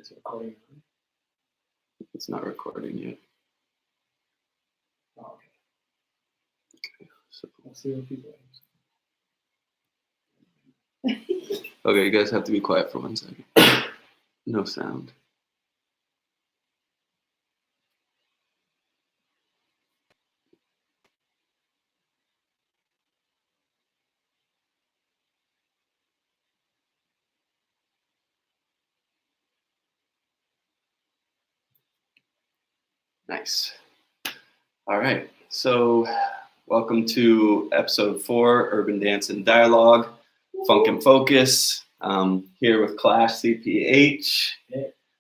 Is it recording? It's not recording yet. Oh, Okay, so let's see what people okay, you guys have to be quiet for 1 second. No sound. Nice. All right, so welcome to episode 4, Urban Dance and Dialogue, Funk and Focus. Here with Clash CPH.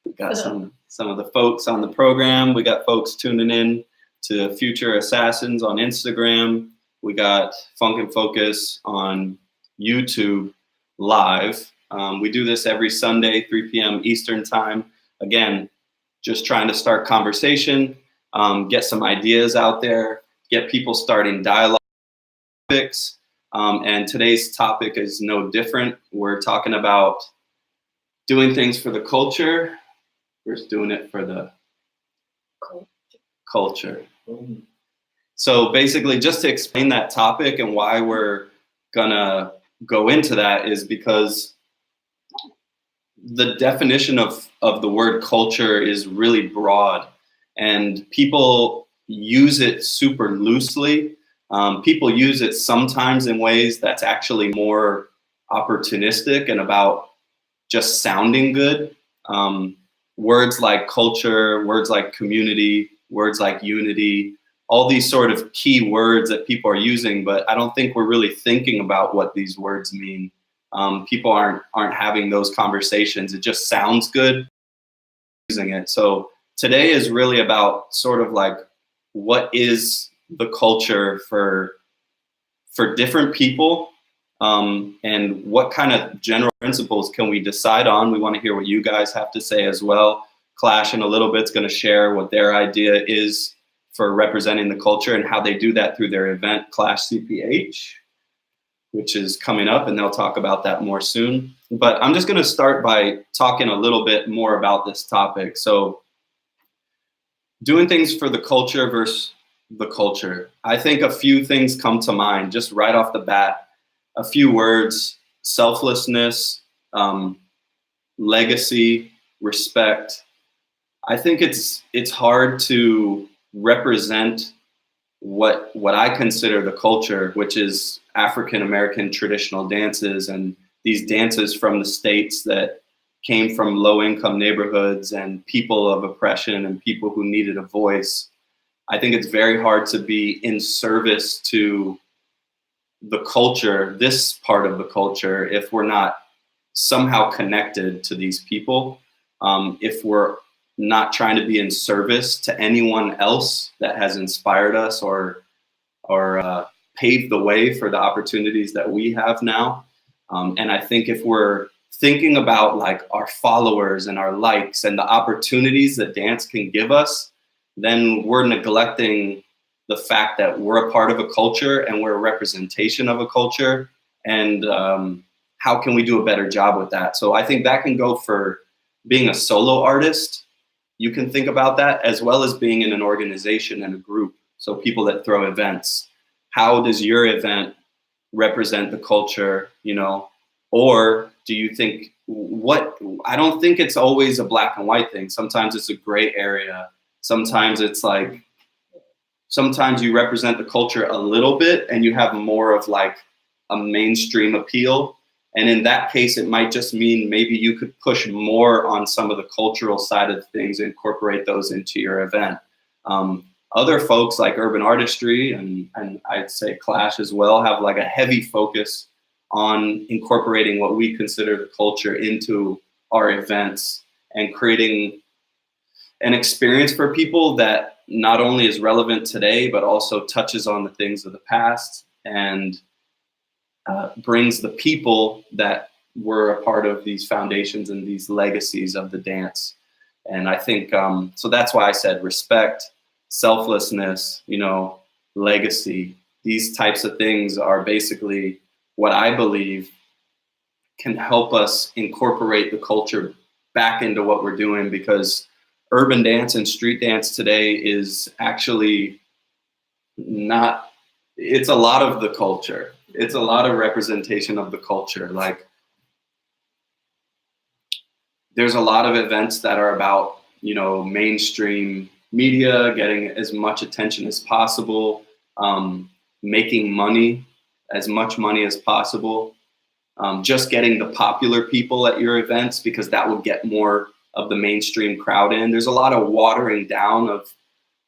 We got some of the folks on the program. We got folks tuning in to Future Assassins on Instagram. We got Funk and Focus on YouTube live. We do this every Sunday, 3 p.m. Eastern time. Again, just trying to start conversation, get some ideas out there, get people starting dialogue topics. And today's topic is no different. We're talking about doing things for the culture versus doing it for the culture. So basically, just to explain that topic and why we're gonna go into that is because the definition of the word culture is really broad, and people use it super loosely. People use it sometimes in ways that's actually more opportunistic and about just sounding good. Words like culture, words like community, words like unity, all these sort of key words that people are using, but I don't think we're really thinking about what these words mean. People aren't having those conversations. It just sounds good using it. So today is really about sort of like, what is the culture for different people, and what kind of general principles can we decide on? We want to hear what you guys have to say as well. Clash in a little bit is going to share what their idea is for representing the culture and how they do that through their event, Clash CPH, which is coming up, and they'll talk about that more soon. But I'm just going to start by talking a little bit more about this topic. So doing things for the culture versus the culture. I think a few things come to mind just right off the bat. A few words: selflessness, legacy, respect. I think it's hard to represent what I consider the culture, which is African American traditional dances, and these dances from the states that came from low-income neighborhoods and people of oppression and people who needed a voice. I think it's very hard to be in service to the culture, this part of the culture, if we're not somehow connected to these people, if we're not trying to be in service to anyone else that has inspired us or paved the way for the opportunities that we have now. And I think if we're thinking about like our followers and our likes and the opportunities that dance can give us, then we're neglecting the fact that we're a part of a culture and we're a representation of a culture. And how can we do a better job with that? So I think that can go for being a solo artist. You can think about that, as well as being in an organization and a group. So people that throw events. How does your event represent the culture, Or do you think I don't think it's always a black and white thing. Sometimes it's a gray area. Sometimes it's like, sometimes you represent the culture a little bit and you have more of like a mainstream appeal. And in that case, it might just mean maybe you could push more on some of the cultural side of things, incorporate those into your event. Other folks like urban artistry and I'd say Clash as well have like a heavy focus on incorporating what we consider the culture into our events and creating an experience for people that not only is relevant today, but also touches on the things of the past and brings the people that were a part of these foundations and these legacies of the dance. And I think, so that's why I said respect, selflessness, legacy. These types of things are basically what I believe can help us incorporate the culture back into what we're doing, because urban dance and street dance today is actually not, it's a lot of the culture. It's a lot of representation of the culture. Like, there's a lot of events that are about, mainstream media, getting as much attention as possible, making money, as much money as possible, just getting the popular people at your events, because that will get more of the mainstream crowd in. There's a lot of watering down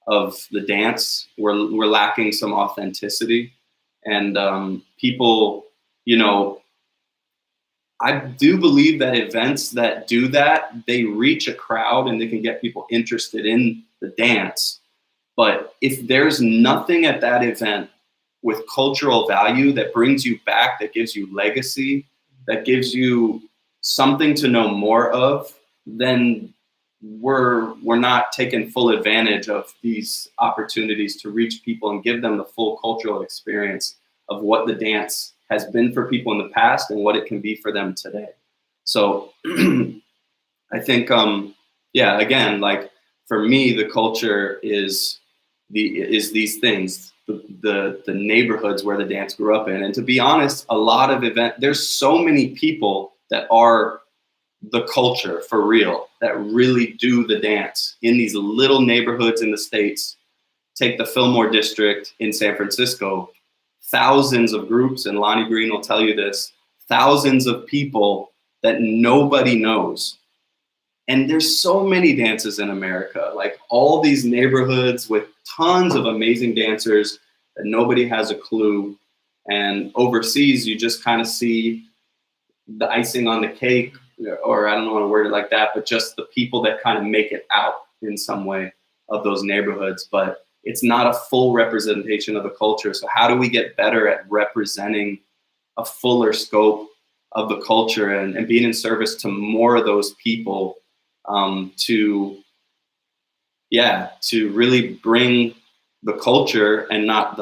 of the dance. We're lacking some authenticity, and people, I do believe that events that do that, they reach a crowd and they can get people interested in the dance. But if there's nothing at that event with cultural value that brings you back, that gives you legacy, that gives you something to know more of, then we're not taking full advantage of these opportunities to reach people and give them the full cultural experience of what the dance has been for people in the past and what it can be for them today. So I think, again, like, for me, the culture is these things, the neighborhoods where the dance grew up in. And to be honest, a lot of there's so many people that are the culture for real, that really do the dance in these little neighborhoods in the States. Take the Fillmore district in San Francisco, thousands of groups, and Lonnie Green will tell you this, thousands of people that nobody knows. And there's so many dances in America, like all these neighborhoods with tons of amazing dancers that nobody has a clue. And overseas, you just kind of see the icing on the cake, or I don't want to word it like that, but just the people that kind of make it out in some way of those neighborhoods. But it's not a full representation of the culture. So how do we get better at representing a fuller scope of the culture and being in service to more of those people, to really bring the culture and not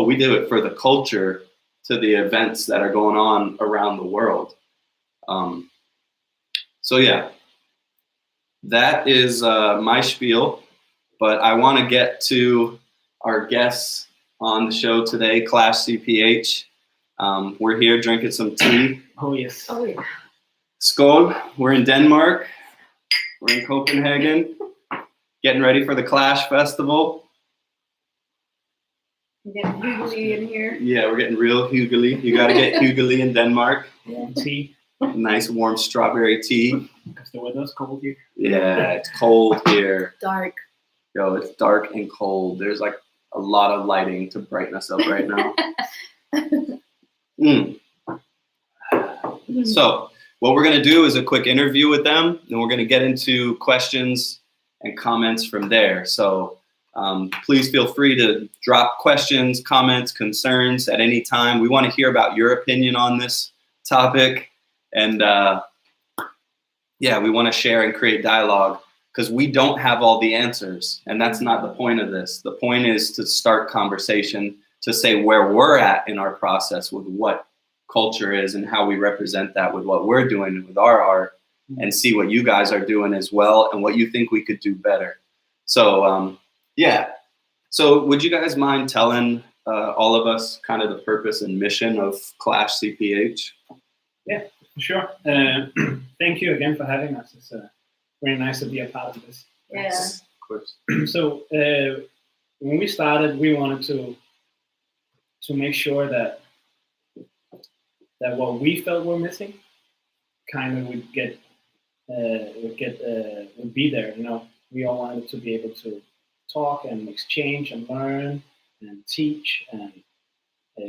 we do it for the culture to the events that are going on around the world. That is my spiel, but I want to get to our guests on the show today, Clash CPH. We're here drinking some tea. Oh, yes. Oh, yeah. Skål. We're in Denmark. We're in Copenhagen, getting ready for the Clash Festival. Getting hugely in here. Yeah, we're getting real hugely. You got to get hugely in Denmark. Warm tea. Nice warm strawberry tea. Because the weather's cold here. Yeah, it's cold here. Dark. Yo, it's dark and cold. There's like a lot of lighting to brighten us up right now. So what we're going to do is a quick interview with them, and we're going to get into questions and comments from there. So please feel free to drop questions, comments, concerns at any time. We want to hear about your opinion on this topic. And we want to share and create dialogue, because we don't have all the answers. And that's not the point of this. The point is to start conversation, to say where we're at in our process with what culture is and how we represent that with what we're doing with our art, and see what you guys are doing as well and what you think we could do better. So, So would you guys mind telling all of us kind of the purpose and mission of Clash CPH? Yeah, for sure. Thank you again for having us. It's very nice to be a part of this. Yeah. Yes, of course. So when we started, we wanted to make sure that what we felt were missing kind of would be there. We all wanted to be able to talk and exchange and learn and teach and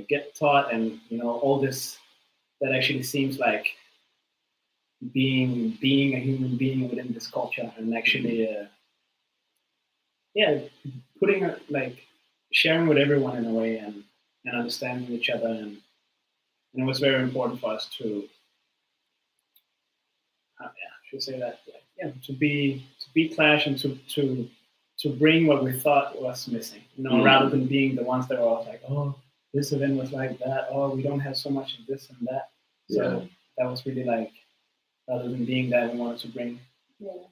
get taught, and all this that actually seems like being a human being within this culture, and actually putting sharing with everyone in a way, and understanding each other, and it was very important for us to to be Clash, and to bring what we thought was missing, rather than being the ones that were all like, oh, this event was like that, oh, we don't have so much of this and that. So that was really rather than being that, we wanted to bring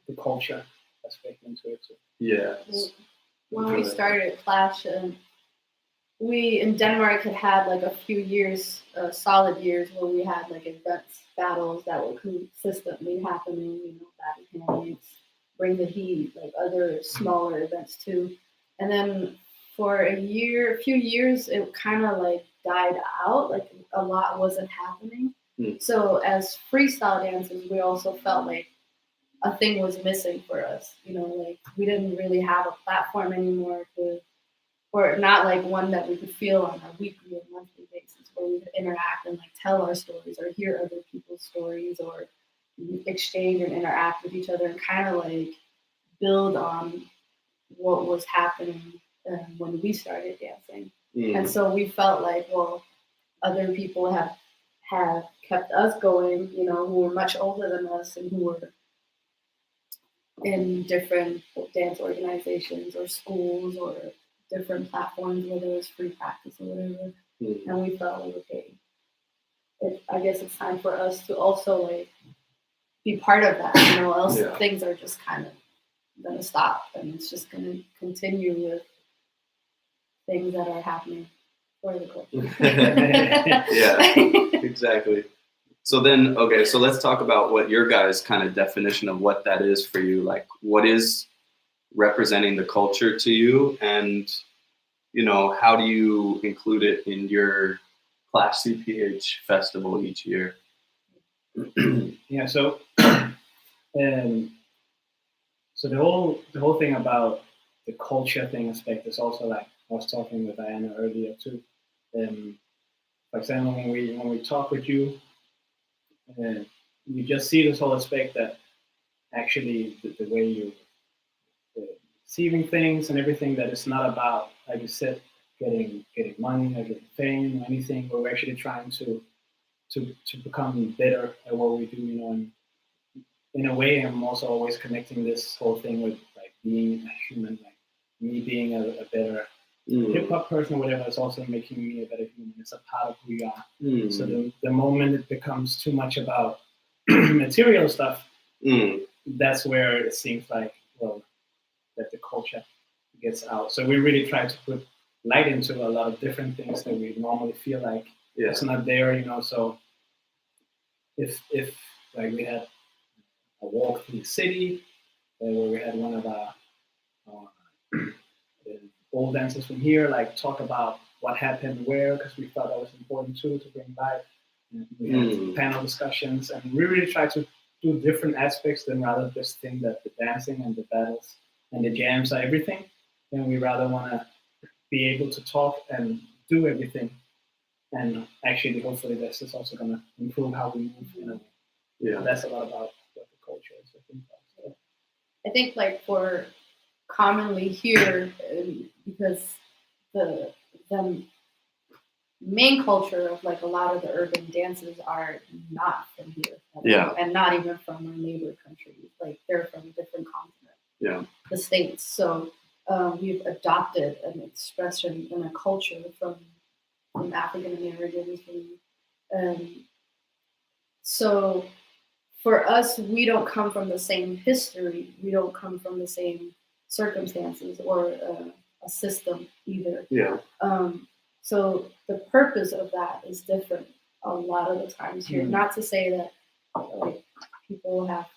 the culture aspect into it too. Yeah. When we started Clash, we in Denmark had like a few years, solid years, where we had like events, battles that were consistently happening. Battle mechanics, Bring the Heat, like other smaller events too. And then for a few years, it kind of like died out. Like a lot wasn't happening. So as freestyle dancers, we also felt like a thing was missing for us. Like we didn't really have a platform anymore or not like one that we could feel on a weekly or monthly basis where we could interact and like tell our stories or hear other people's stories or exchange and interact with each other and kind of like build on what was happening when we started dancing. And so we felt like, well, other people have kept us going, who were much older than us and who were in different dance organizations or schools or different platforms, whether it was free practice or whatever. And we felt like, okay, I guess it's time for us to also like be part of that, else things are just kind of gonna stop and it's just gonna continue with things that are happening for the culture. Yeah, exactly. So then, okay, so let's talk about what your guys' kind of definition of what that is for you. Like, what is representing the culture to you, and how do you include it in your Clash CPH festival each year? Yeah, so so the whole thing about the culture thing aspect is also like I was talking with Diana earlier too. For example, when we talk with you, you just see this whole aspect that actually the way you receiving things and everything, that it's not about, like you said, getting money or getting fame or anything, but we're actually trying to become better at what we do, and in a way I'm also always connecting this whole thing with like being a human, like me being a better hip hop person or whatever is also making me a better human. It's a part of who we are. So the moment it becomes too much about material stuff, that's where it seems like, well, that the culture gets out. So we really try to put light into a lot of different things that we normally feel like it's not there, So if like we had a walk through the city where we had one of our old dancers from here like talk about what happened where, because we thought that was important too, to bring light. And we had panel discussions, and we really try to do different aspects than rather just think that the dancing and the battles and the jams are everything. Then we rather want to be able to talk and do everything. And actually, hopefully, this is also going to improve how we move. So that's a lot about what the culture is. I think like for commonly here, because the main culture of like a lot of the urban dances are not from here, and not even from our neighbor countries. Like they're from a different continent, the States. So we've adopted an expression and a culture from African Americans. So for us, we don't come from the same history. We don't come from the same circumstances or a system either. So the purpose of that is different a lot of the times here. Not to say that like people have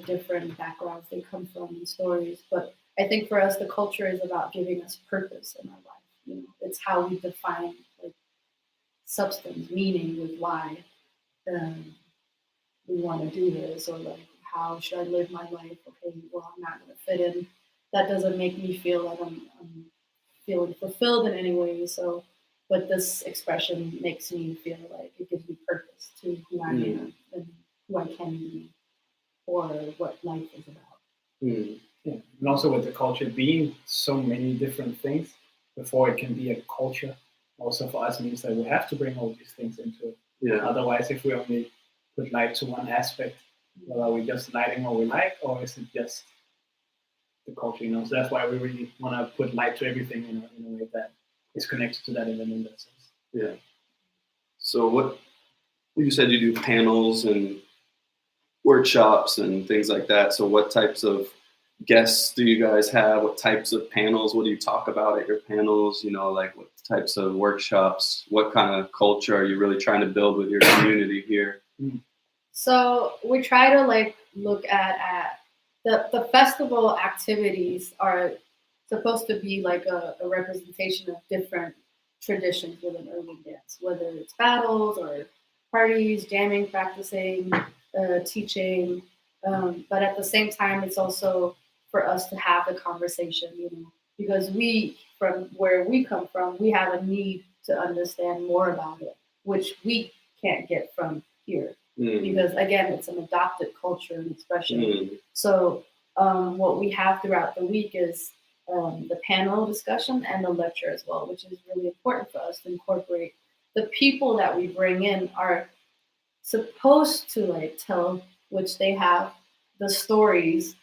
different backgrounds they come from and stories, but I think for us the culture is about giving us purpose in our life. It's how we define like substance, meaning with why we want to do this, or like how should I live my life? Okay, well I'm not going to fit in. That doesn't make me feel like I'm feeling fulfilled in any way. So, but this expression makes me feel like it gives me purpose to who I am and who I can be, or what life is about. Yeah. And also with the culture being so many different things before it can be a culture, also for us means that we have to bring all these things into it. Otherwise, if we only put light to one aspect, well, are we just lighting what we like, or is it just the culture? So that's why we really want to put light to everything in a way that is connected to that element. That sense. So what you said, you do panels and workshops and things like that. So what types of guests do you guys have? What types of panels? What do you talk about at your panels? You know, like what types of workshops? What kind of culture are you really trying to build with your community here? So we try to like look at the festival activities are supposed to be like a representation of different traditions within urban dance, whether it's battles or parties, jamming, practicing, teaching. But at the same time, it's also for us to have the conversation, you know, because we, from where we come from, we have a need to understand more about it, which we can't get from here. Because again, it's an adopted culture and expression. So what we have throughout the week is the panel discussion and the lecture as well, which is really important for us to incorporate. The people that we bring in are supposed to like tell, which they have the stories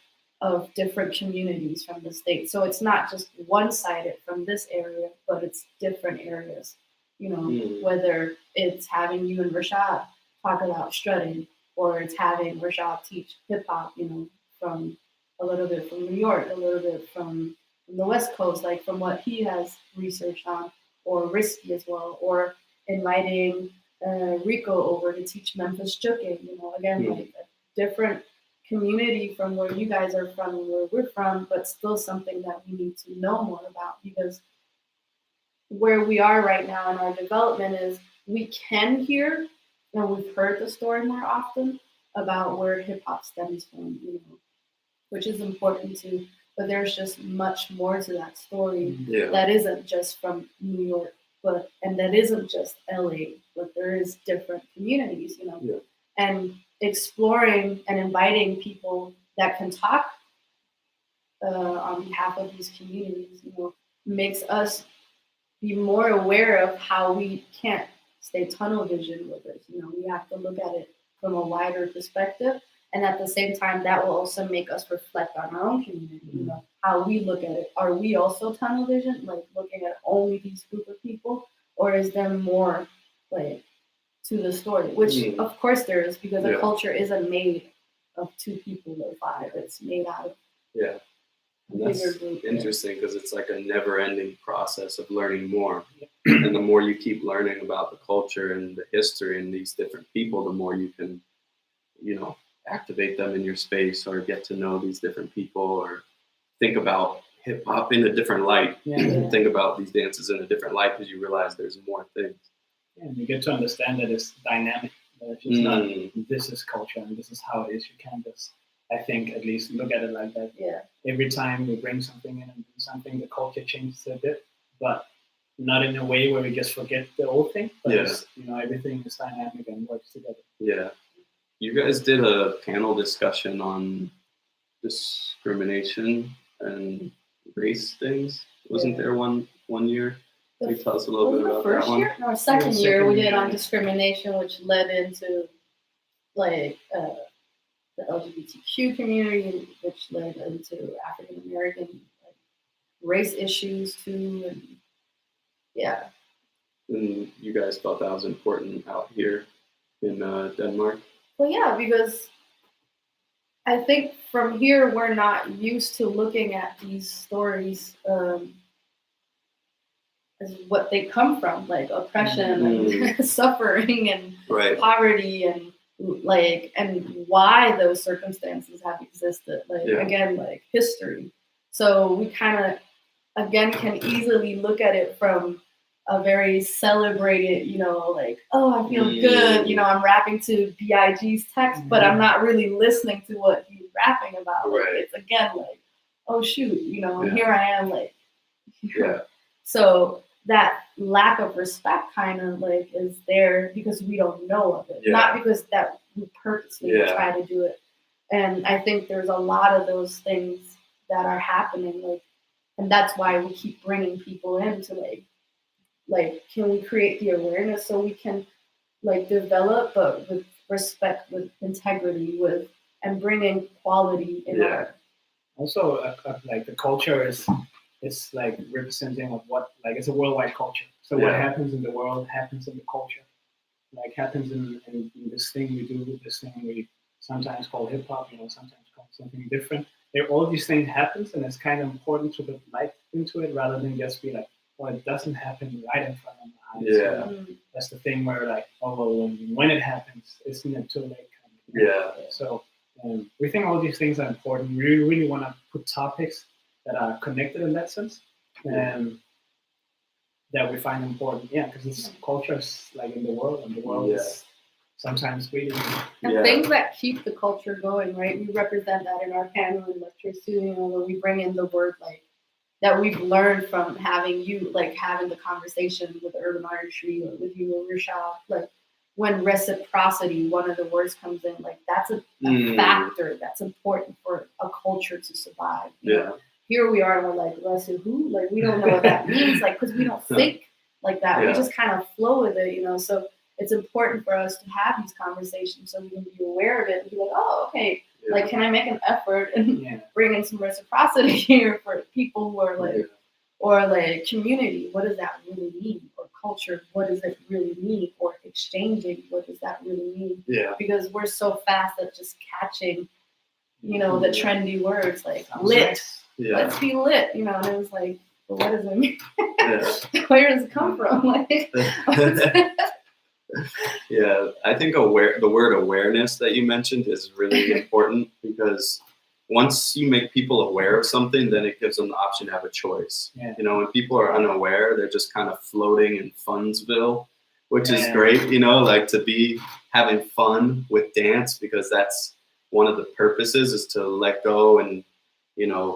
of different communities from the state. So it's not just one-sided from this area, but it's different areas. You know, whether it's having you and Rashad talk about strutting, or it's having Rashad teach hip hop, you know, from a little bit from New York, a little bit from the West Coast, like from what he has researched on, or Risky as well, or inviting Rico over to teach Memphis juking, you know, again, like a different community from where you guys are from and where we're from, but still something that we need to know more about, because where we are right now in our development is we can hear and we've heard the story more often about where hip hop stems from, you know, which is important too. But there's just much more to that story that isn't just from New York, and that isn't just LA, but there is different communities, you know, and exploring and inviting people that can talk on behalf of these communities, you know, makes us be more aware of how we can't stay tunnel vision with it. You know, we have to look at it from a wider perspective. And at the same time, that will also make us reflect on our own community, you know, how we look at it. Are we also tunnel vision, like looking at only these group of people? Or is there more like to the story? Which of course there is, because a culture isn't made of two people or five. It's made out of and that's interesting, because it's like a never-ending process of learning more. And the more you keep learning about the culture and the history and these different people, the more you can, you know, activate them in your space, or get to know these different people, or think about hip hop in a different light. Think about these dances in a different light, because you realize there's more things. And you get to understand that it's dynamic. That it's not, this is culture and this is how it is. You can't just, I think, at least look at it like that. Every time we bring something in and do something, the culture changes a bit, but not in a way where we just forget the old thing. But you know, everything is dynamic and works together. You guys did a panel discussion on discrimination and race things. Wasn't there one year? Can you tell us a little bit about that one? No, second year we did on discrimination, which led into like the LGBTQ community, which led into African American like, race issues too, and And you guys thought that was important out here in Denmark? Well, because I think from here we're not used to looking at these stories as what they come from, like oppression and suffering and poverty, and like, and why those circumstances have existed. Like again, like history. So we kind of again can easily look at it from a very celebrated, you know, like, oh, I feel good, you know, I'm rapping to B.I.G.'s text, but I'm not really listening to what he's rapping about. Like, it's again like, oh shoot, you know, here I am, like, so that lack of respect kind of like is there because we don't know of it, not because that we purposely try to do it. And I think there's a lot of those things that are happening, like, and that's why we keep bringing people in to like, can we create the awareness so we can like develop, but with respect, with integrity, with and bringing quality in our. Also, like the culture is like representing of what, like it's a worldwide culture. So what happens in the world happens in the culture, like happens in this thing we do, this thing we sometimes called hip hop, sometimes called something different. All these things happens, and it's kind of important to put light into it rather than just be like, well, it doesn't happen right in front of my eyes. Yeah. That's the thing where like, oh well, when it happens, isn't it too late? Yeah. So we think all these things are important. We really want to put topics that are connected in that sense, and that we find important. Yeah, because it's cultures like in the world, and the world is sometimes really. And things that keep the culture going, right? We represent that in our panel and lectures too. Where we bring in the word like that we've learned from having you, like having the conversation with urban artistry or with you or Rashad, like. When reciprocity, one of the words comes in, like that's a factor that's important for a culture to survive. Here we are, and we're like, who? Like we don't know what that means, like because we don't think like that. We just kind of flow with it, So it's important for us to have these conversations so we can be aware of it and be like, oh, okay, like can I make an effort and bring in some reciprocity here for people who are like, or like community, what does that really mean? Or culture, what does it really mean? Or exchanging, what does that really mean? Yeah. Because we're so fast at just catching, the trendy words like lit. Yeah. Let's be lit, and it was like, well, what does it mean? Where does it come from? Like, yeah, I think the word awareness that you mentioned is really important because once you make people aware of something, then it gives them the option to have a choice. Yeah. When people are unaware, they're just kind of floating in Funsville, which is great, like to be having fun with dance because that's one of the purposes is to let go and,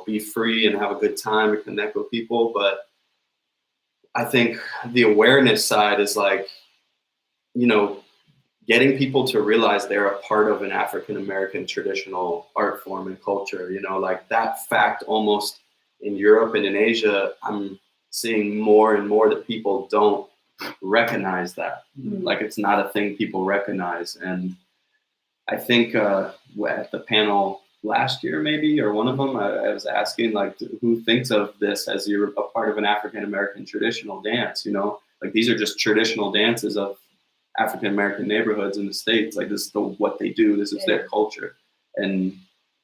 be free and have a good time and connect with people. But I think the awareness side is like, getting people to realize they're a part of an African-American traditional art form and culture, like that fact almost in Europe and in Asia, I'm seeing more and more that people don't recognize that. Like it's not a thing people recognize. And I think at the panel last year, maybe, or one of them, I was asking like, who thinks of this as you're a part of an African-American traditional dance, like these are just traditional dances of African-American neighborhoods in the States. Like this is what they do. This is their culture. And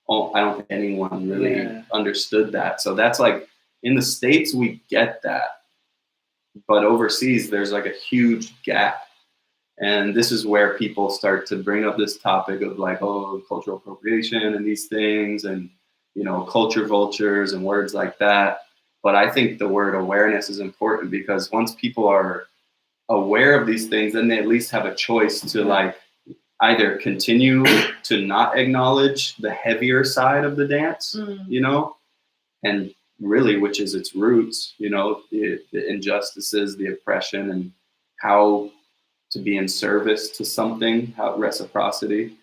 I don't think anyone really understood that. So that's like in the States, we get that. But overseas, there's like a huge gap. And this is where people start to bring up this topic of like, oh, cultural appropriation and these things and, culture vultures and words like that. But I think the word awareness is important because once people are aware of these things, then they at least have a choice to like either continue to not acknowledge the heavier side of the dance, and really, which is its roots, the injustices, the oppression, and how to be in service to something, how reciprocity,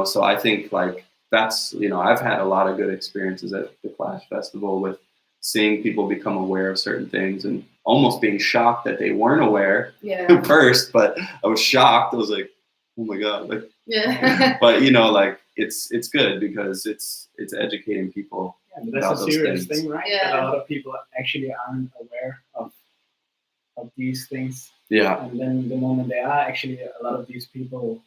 so I think like that's, I've had a lot of good experiences at the Clash Festival with seeing people become aware of certain things and almost being shocked that they weren't aware at first, but I was shocked. I was like, oh my God. Like, but like it's good because it's educating people. Yeah, that's a serious thing, right? Yeah. That a lot of people actually aren't aware of these things. Yeah. And then the moment they are, actually a lot of these people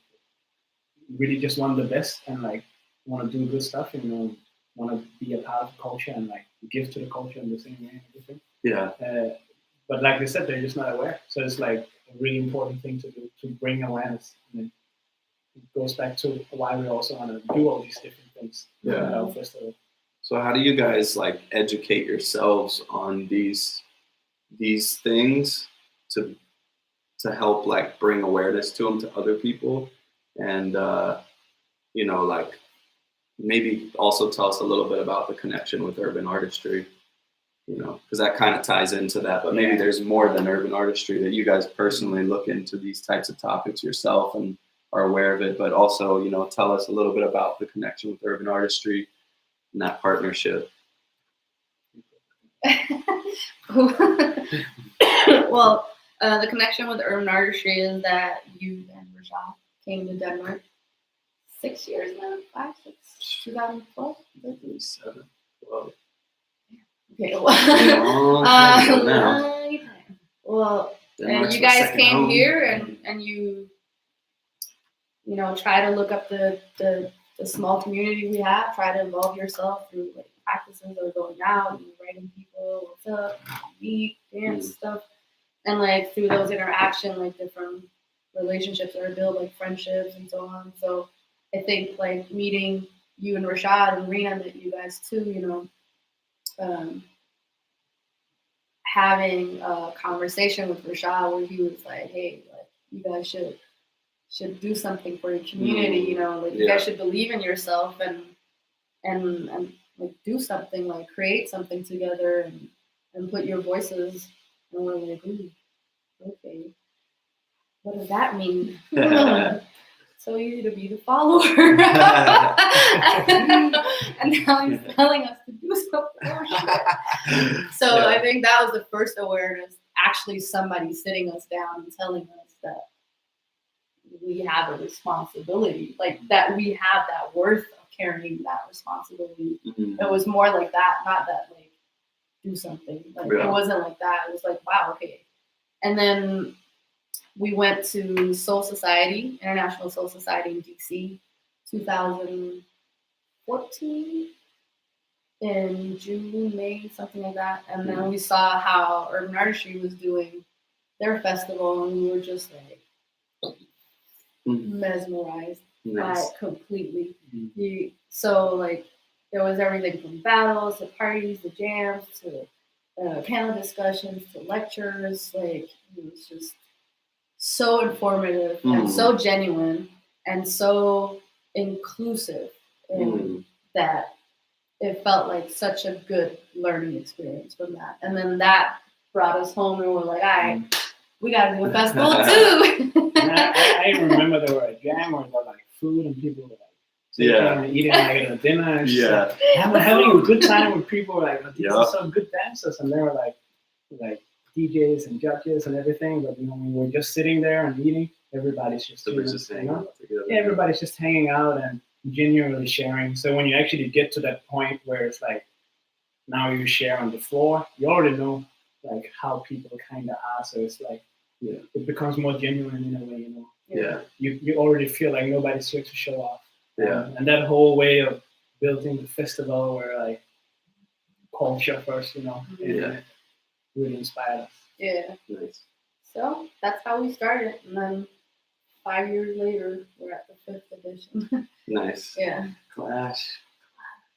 really just want the best and like want to do good stuff and want to be a part of the culture and like give to the culture in the same way and everything. Yeah. But like I said, they're just not aware. So it's like a really important thing to do to bring awareness. And it goes back to why we also want to do all these different things at our festival. So how do you guys like educate yourselves on these things to help like bring awareness to them to other people and like maybe also tell us a little bit about the connection with urban artistry, because that kind of ties into that, but maybe there's more than urban artistry that you guys personally look into these types of topics yourself and are aware of it, but also, tell us a little bit about the connection with urban artistry and that partnership. Well, the connection with urban artistry is that you and Rashad came to Denmark 6 years now, 5, 6, 2012? 7, 12. Okay, Well, and you guys came here and you try to look up the small community we have. Try to involve yourself through like practices or going out and writing people what's up, meet, dance stuff, and like through those interactions, like different relationships are built, like friendships and so on. So I think like meeting you and Rashad and Rena, met you guys too. Having a conversation with Rashad where he was like, "Hey, like you guys should do something for your community. Like you guys should believe in yourself and like do something, like create something together and put your voices." And we're like, "Ooh, okay, what does that mean?" So easy to be the follower. And now he's telling us to do something. So I think that was the first awareness, actually somebody sitting us down and telling us that we have a responsibility, like that we have that worth of carrying that responsibility. Mm-hmm. It was more like that, not that like do something. Like it wasn't like that. It was like, wow, okay. And then we went to Soul Society, International Soul Society in DC, 2014, in June, May, something like that. And then we saw how Urban Artistry was doing their festival, and we were just like mesmerized by it completely. So like there was everything from battles to parties to jams to panel discussions to lectures. Like it was just so informative and so genuine and so inclusive, in that it felt like such a good learning experience from that. And then that brought us home, and we're like, all right, we got to do a festival too. I remember there were a jam where there were like food and people were like eating like at a dinner and having a good time with people like, these are some good dancers, and they were like DJs and judges and everything, but when we're just sitting there and eating, everybody's just hanging out together. Yeah, everybody's just hanging out and genuinely sharing. So when you actually get to that point where it's like now you share on the floor, you already know like how people kind of are. So it's like it becomes more genuine in a way, You already feel like nobody's here to show off. And that whole way of building the festival where like culture first, really inspired us. Yeah. Nice. So that's how we started. And then 5 years later, we're at the 5th edition. Nice. Yeah. Clash.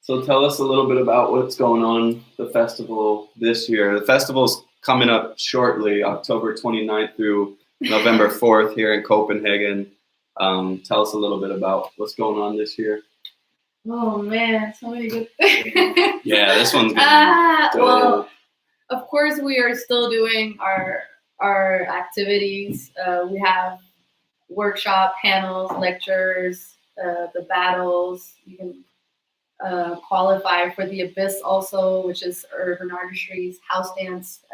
So tell us a little bit about what's going on the festival this year. The festival's coming up shortly, October 29th through November 4th here in Copenhagen. Tell us a little bit about what's going on this year. Oh man, so many good things. Yeah, this one's gonna be well, of course, we are still doing our activities. We have workshop, panels, lectures, the battles. You can qualify for the Abyss also, which is Urban Artistry's house dance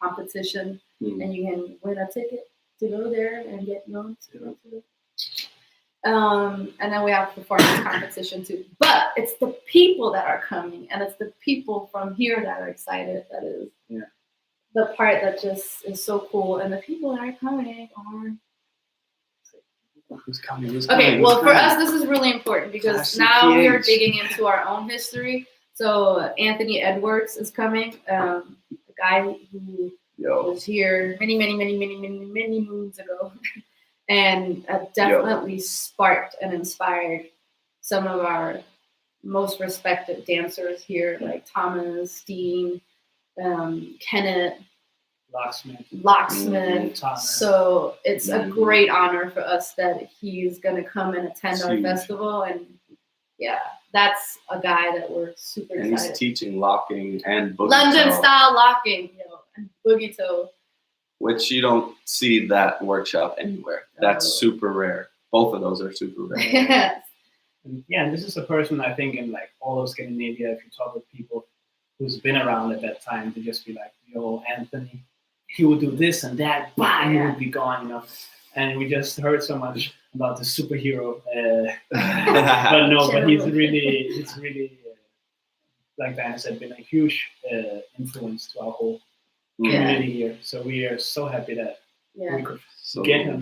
competition, and you can win a ticket to go there and get known to go to it. And then we have performance competition too. But it's the people that are coming, and it's the people from here that are excited. That is the part that just is so cool. And the people that are coming are... Who's coming? Okay, well, for us, this is really important because now we are digging into our own history. So Anthony Edwards is coming, a guy who was here many moons ago, and definitely sparked and inspired some of our most respected dancers here, like Thomas, Steen, Kenneth, Locksmith. So it's a great honor for us that he's going to come and attend our festival. And that's a guy that we're super excited. And he's teaching locking and boogie London toe. style locking, and boogie toe. Which you don't see that workshop anywhere. That's super rare. Both of those are super rare. Yes. And this is a person I think in like all of Scandinavia, if you talk with people who's been around at that time, to just be like, yo, Anthony, he would do this and that, bang, he would be gone, And we just heard so much about the superhero, but he's really, like Diana said, been a huge influence to our whole community here. So we are so happy that we could get him.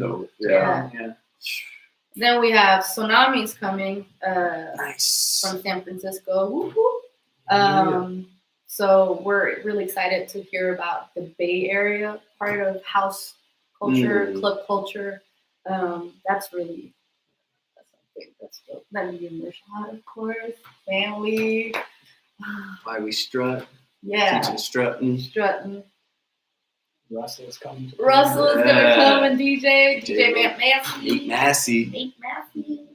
Then we have Tsunamis coming Nice. from San Francisco. Woo-hoo. So we're really excited to hear about the Bay Area part of house culture, club culture. That's really something that's dope. Then the shot, of course, family. Why we strut? Yeah, Teaching strutting. strutting. Russell is coming. Russell is gonna Yeah. come and DJ Nate Massey. Massey. Nate Massey.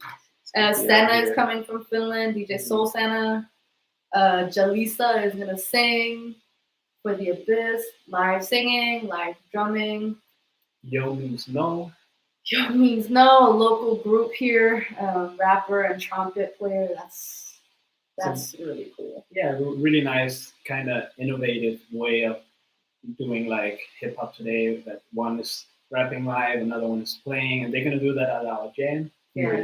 Senna is coming from Finland. DJ Soul Senna. Jalisa is gonna sing for the Abyss. Live singing, live drumming. Yo means no. Yo means no, a local group here, rapper and trumpet player. That's really cool. Yeah, really nice, kind of innovative way of doing like hip hop today. That one is rapping live, another one is playing, and they're gonna do that at our jam. Yeah.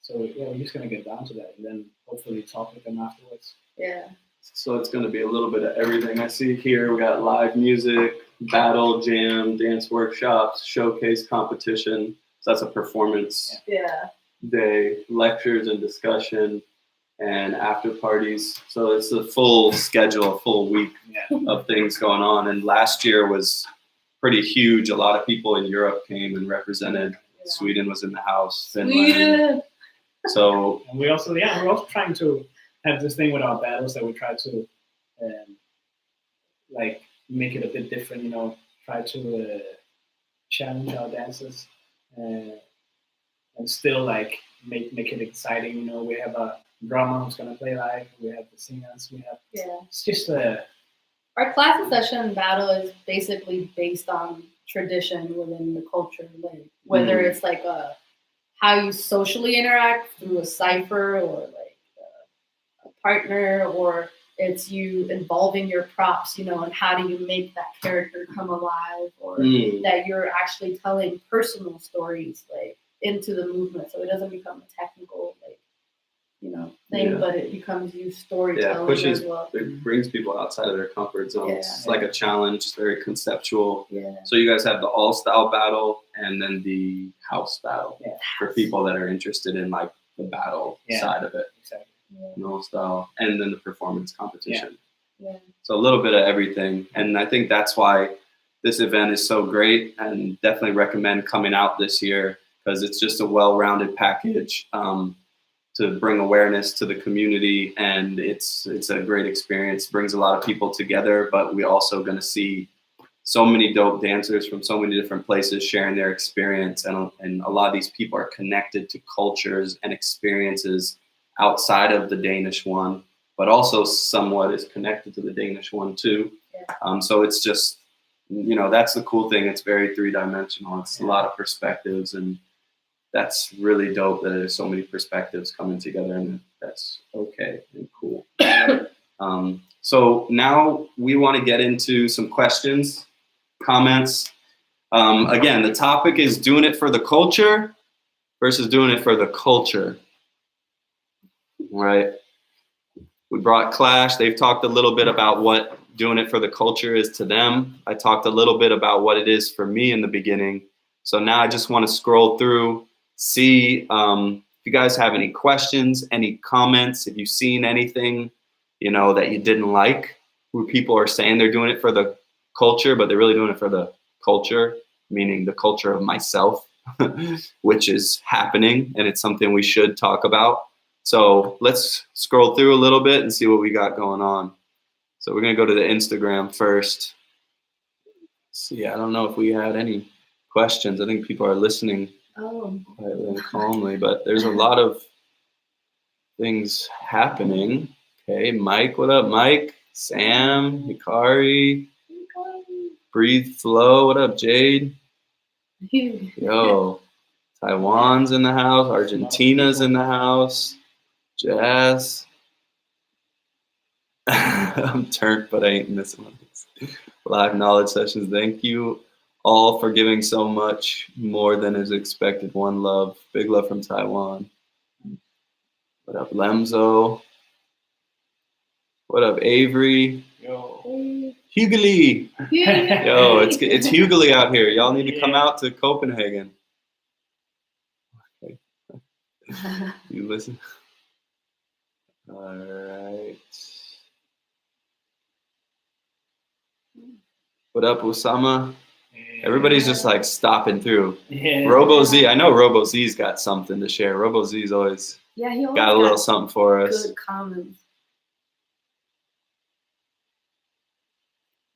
So yeah, we're just gonna get down to that, and then hopefully talk with them afterwards. Yeah. So it's going to be a little bit of everything. I see here we got live music, battle, jam, dance workshops, showcase competition. So that's a performance Yeah. day, lectures and discussion, and after parties. So it's a full schedule, a full week Yeah. of things going on. And last year was pretty huge. A lot of people in Europe came and represented. Yeah. Sweden was in the house. Finland. Sweden. So And we're also trying to have this thing with our battles that we try to like make it a bit different, try to challenge our dancers and still like make it exciting. We have a drummer who's gonna play live. We have the singers. Yeah. It's just Our class session battle is basically based on tradition within the culture, like whether it's like how you socially interact through a cipher or like a partner, or it's you involving your props, and how do you make that character come alive, or that you're actually telling personal stories like into the movement, so it doesn't become a technical thing, but it becomes you storytelling as well. It brings people outside of their comfort zones. Yeah. It's like a challenge. It's very conceptual. Yeah. So you guys have the all-style battle and then the house battle for people that are interested in like the battle side of it. Exactly. Yeah. All-style, and then the performance competition. Yeah. So a little bit of everything. And I think that's why this event is so great, and definitely recommend coming out this year because it's just a well-rounded package. To bring awareness to the community, and it's a great experience. Brings a lot of people together, but we're also going to see so many dope dancers from so many different places sharing their experience, and a lot of these people are connected to cultures and experiences outside of the Danish one, but also somewhat is connected to the Danish one too. Yeah. So it's just, that's the cool thing. It's very three-dimensional. It's a lot of perspectives, and that's really dope that there's so many perspectives coming together, and that's okay and cool. So now we want to get into some questions, comments. Again, the topic is doing it for the culture versus doing it for the culture. Right? We brought Clash. They've talked a little bit about what doing it for the culture is to them. I talked a little bit about what it is for me in the beginning. So now I just want to scroll through, see if you guys have any questions, any comments, if you've seen anything, that you didn't like, where people are saying they're doing it for the culture, but they're really doing it for the culture, meaning the culture of myself, which is happening, and it's something we should talk about. So let's scroll through a little bit and see what we got going on. So we're going to go to the Instagram first. See, I don't know if we had any questions. I think people are listening quietly and calmly, but there's a lot of things happening. Okay, Mike, what up, Mike? Sam, Hikari, Breathe Flow, what up, Jade? Yo, Taiwan's in the house, Argentina's in the house, Jazz. I'm turned, but I ain't missing one. Live knowledge sessions. Thank you all for giving so much more than is expected. One love. Big love from Taiwan. What up, Lemzo? What up, Avery? Yo. Hugely. Yo, it's hugely out here. Y'all need to come out to Copenhagen. You listen. All right. What up, Osama? Everybody's just like stopping through. Yeah. Robo Z, I know Robo Z's got something to share. Robo Z's always Yeah, he always got a little something for us. good comments.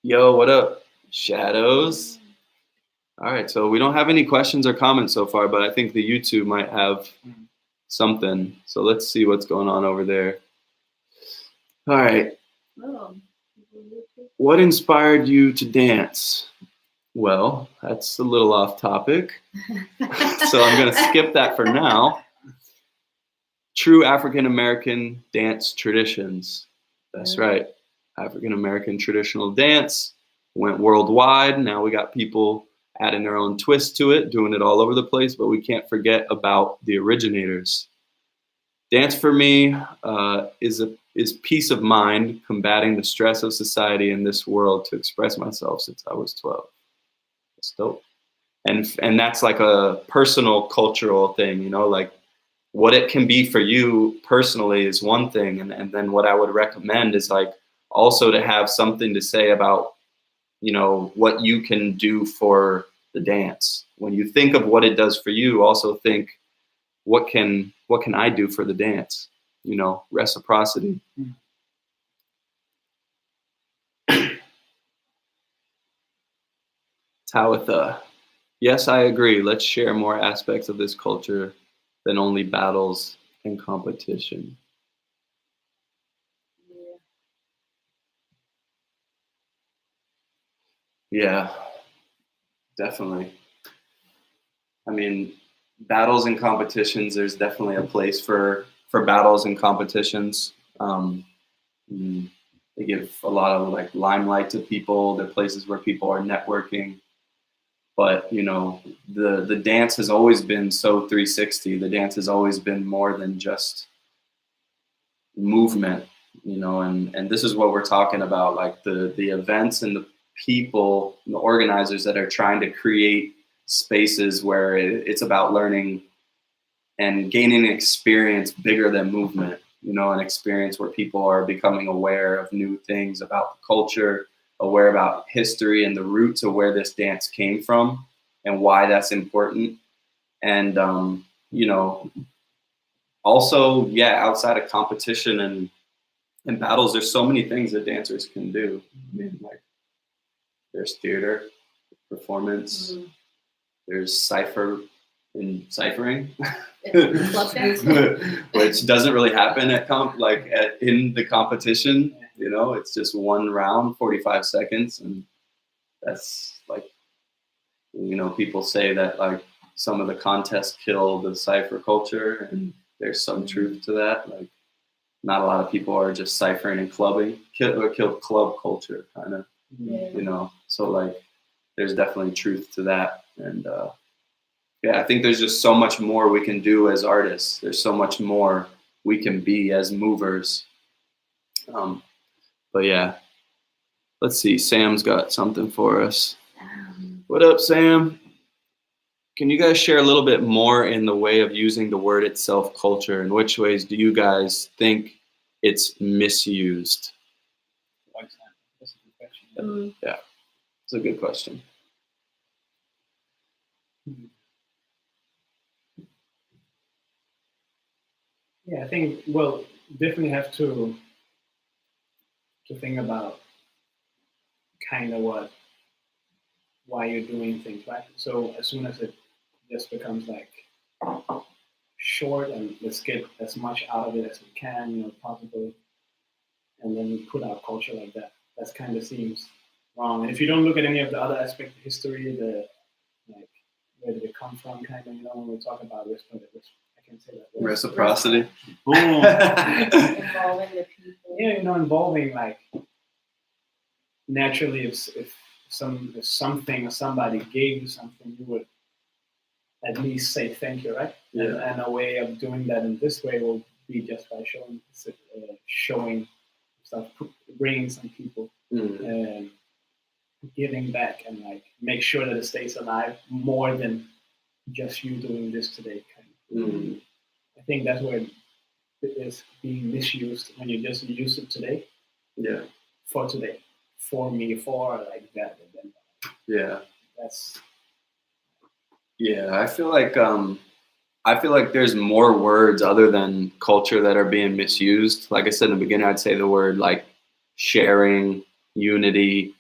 Yo, what up, Shadows? All right, so we don't have any questions or comments so far, but I think the YouTube might have something. So let's see what's going on over there. All right. Oh. What inspired you to dance? Well, that's a little off topic. So I'm going to skip that for now. True African American dance traditions. That's right. African American traditional dance went worldwide. Now we got people adding their own twist to it, doing it all over the place, but we can't forget about the originators. Dance for me is peace of mind, combating the stress of society in this world to express myself since I was 12. That's dope. And that's like a personal cultural thing, you know, like what it can be for you personally is one thing. And then what I would recommend is like also to have something to say about, you know, what you can do for the dance. When you think of what it does for you, also think, what can I do for the dance? You know, reciprocity. Tawatha. Yes, I agree. Let's share more aspects of this culture than only battles and competition. Yeah, definitely. I mean, battles and competitions, there's definitely a place for battles and competitions. They give a lot of like limelight to people. They're places where people are networking. But you know, the dance has always been so 360. The dance has always been more than just movement, you know, and this is what we're talking about, like the events and the people and the organizers that are trying to create spaces where it's about learning and gaining an experience bigger than movement, you know, an experience where people are becoming aware of new things about the culture, aware about history and the roots of where this dance came from and why that's important. And, you know, also, yeah, outside of competition and battles, there's so many things that dancers can do. I mean, like, there's theater, performance, there's ciphering, which doesn't really happen at in the competition. You know, it's just one round, 45 seconds, and that's like, you know, people say that like some of the contests kill the cipher culture, and there's some truth to that. Like, not a lot of people are just ciphering and clubbing, kill club culture, kind of, you know. So like, there's definitely truth to that, and yeah, I think there's just so much more we can do as artists. There's so much more we can be as movers. But yeah, let's see. Sam's got something for us. What up, Sam? Can you guys share a little bit more in the way of using the word itself, culture? In which ways do you guys think it's misused? That's a good question. Yeah, it's a good question. Yeah, I think we'll definitely have to think about kind of why you're doing things, right? So as soon as it just becomes like short and let's get as much out of it as we can, you know, possibly, and then we put our culture like that, that kind of seems wrong. And if you don't look at any of the other aspects of history, like where did it come from, kind of, you know, when we talk about I can't say that word. Reciprocity. Involving the people. Yeah, you know, involving like naturally, if something or somebody gave you something, you would at least say thank you, right? Yeah. And a way of doing that in this way will be just by showing stuff, bringing some people, and giving back, and like make sure that it stays alive more than just you doing this today. Kind of. I think that's where it is being misused when you just use it today Yeah. for today, for me, for like that. And then Yeah. that's Yeah. I feel like there's more words other than culture that are being misused. Like I said in the beginning, I'd say the word like sharing, unity,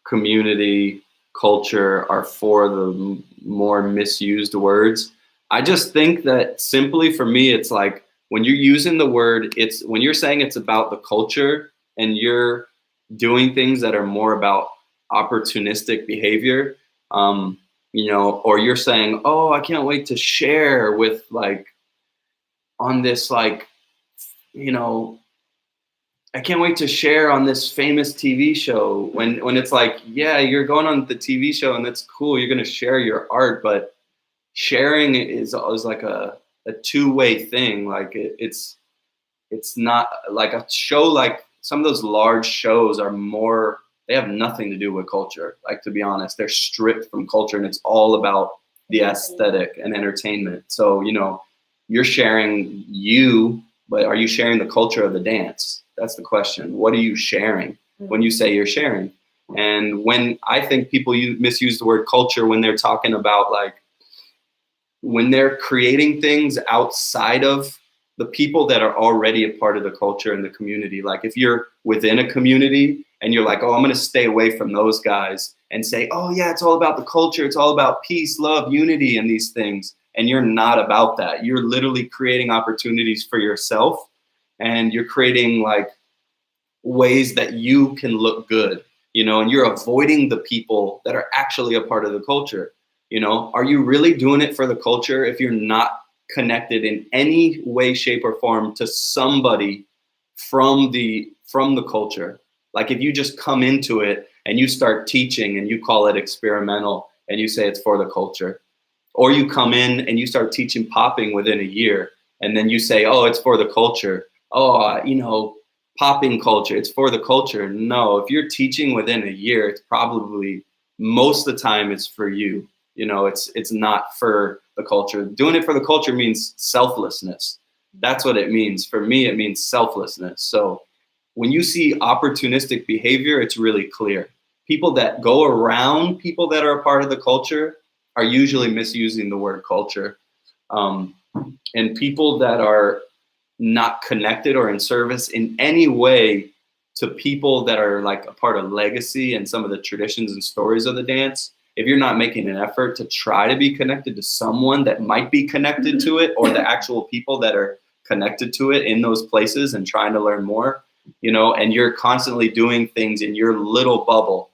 community, culture are four of the more misused words. I just think that simply for me, it's like when you're using the word, it's when you're saying it's about the culture and you're doing things that are more about opportunistic behavior, you know, or you're saying, oh, I can't wait to share with like on this, like, you know, I can't wait to share on this famous TV show when it's like, yeah, you're going on the TV show and that's cool. You're going to share your art, but sharing is like a two-way thing. Like it's not like a show, like some of those large shows are more, they have nothing to do with culture. Like, to be honest, they're stripped from culture and it's all about the aesthetic and entertainment. So, you know, you're sharing you, but are you sharing the culture of the dance? That's the question. What are you sharing when you say you're sharing? And when I think people misuse the word culture when they're talking about like, when they're creating things outside of the people that are already a part of the culture and the community. Like if you're within a community and you're like, oh, I'm going to stay away from those guys and say, oh yeah, it's all about the culture. It's all about peace, love, unity, and these things. And you're not about that. You're literally creating opportunities for yourself. And you're creating like ways that you can look good, you know, and you're avoiding the people that are actually a part of the culture. You know, are you really doing it for the culture if you're not connected in any way, shape, or form to somebody from the culture? Like if you just come into it and you start teaching and you call it experimental and you say it's for the culture, or you come in and you start teaching popping within a year and then you say, oh, it's for the culture. Oh, you know, popping culture, it's for the culture. No, if you're teaching within a year, it's probably most of the time it's for you. You know, it's not for the culture. Doing it for the culture means selflessness. That's what it means. For me, it means selflessness. So when you see opportunistic behavior, it's really clear. People that go around people that are a part of the culture are usually misusing the word culture. And people that are not connected or in service in any way to people that are like a part of legacy and some of the traditions and stories of the dance, if you're not making an effort to try to be connected to someone that might be connected to it, or the actual people that are connected to it in those places and trying to learn more, you know, and you're constantly doing things in your little bubble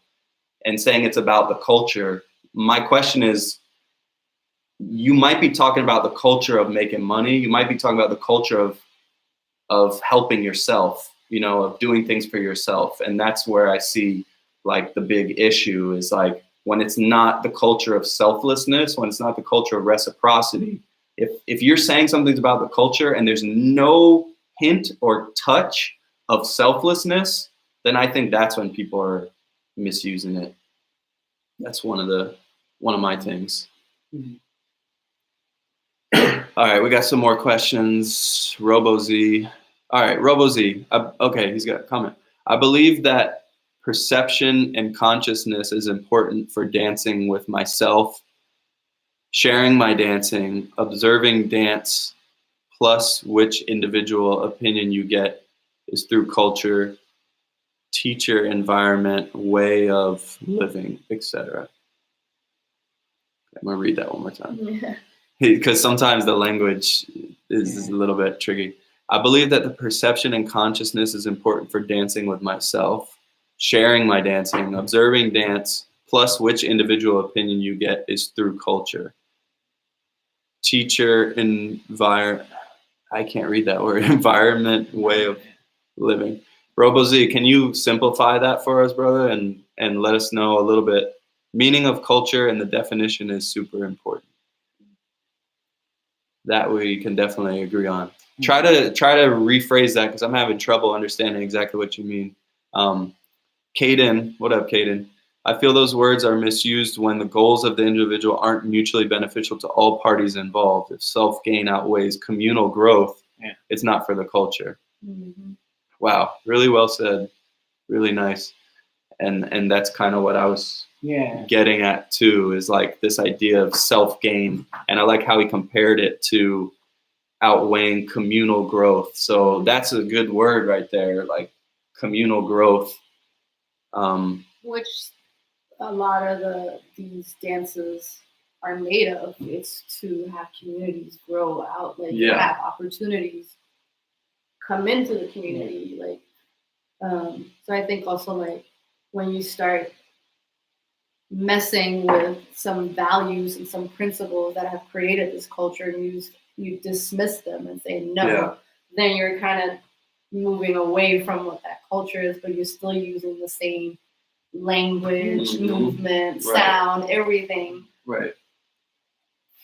and saying it's about the culture, my question is, you might be talking about the culture of making money. You might be talking about the culture of helping yourself, you know, of doing things for yourself. And that's where I see like the big issue is like when it's not the culture of selflessness, when it's not the culture of reciprocity. If you're saying something's about the culture and there's no hint or touch of selflessness, then I think that's when people are misusing it. That's one of my things. Mm-hmm. All right, we got some more questions. RoboZ. All right, RoboZ. Okay, he's got a comment. I believe that perception and consciousness is important for dancing with myself, sharing my dancing, observing dance, plus which individual opinion you get is through culture, teacher, environment, way of living, etc. I'm going to read that one more time. Yeah. Because sometimes the language is a little bit tricky. I believe that the perception and consciousness is important for dancing with myself, sharing my dancing, observing dance, plus which individual opinion you get is through culture. Teacher, I can't read that word, environment, way of living. RoboZ, can you simplify that for us, brother, and let us know a little bit? Meaning of culture and the definition is super important. That we can definitely agree on. Try to rephrase that because I'm having trouble understanding exactly what you mean. Caden, what up, Caden? I feel those words are misused when the goals of the individual aren't mutually beneficial to all parties involved. If self-gain outweighs communal growth, it's not for the culture. Mm-hmm. Wow, really well said. Really nice. And that's kind of what I was getting at too, is like this idea of self-gain. And I like how he compared it to outweighing communal growth. So that's a good word right there, like communal growth. Which a lot of these dances are made of. It's to have communities grow out, like have opportunities come into the community. Like, so I think also like when you start messing with some values and some principles that have created this culture and you dismiss them and say no, then you're kind of moving away from what that culture is, but you're still using the same language, movement, sound, everything. Right.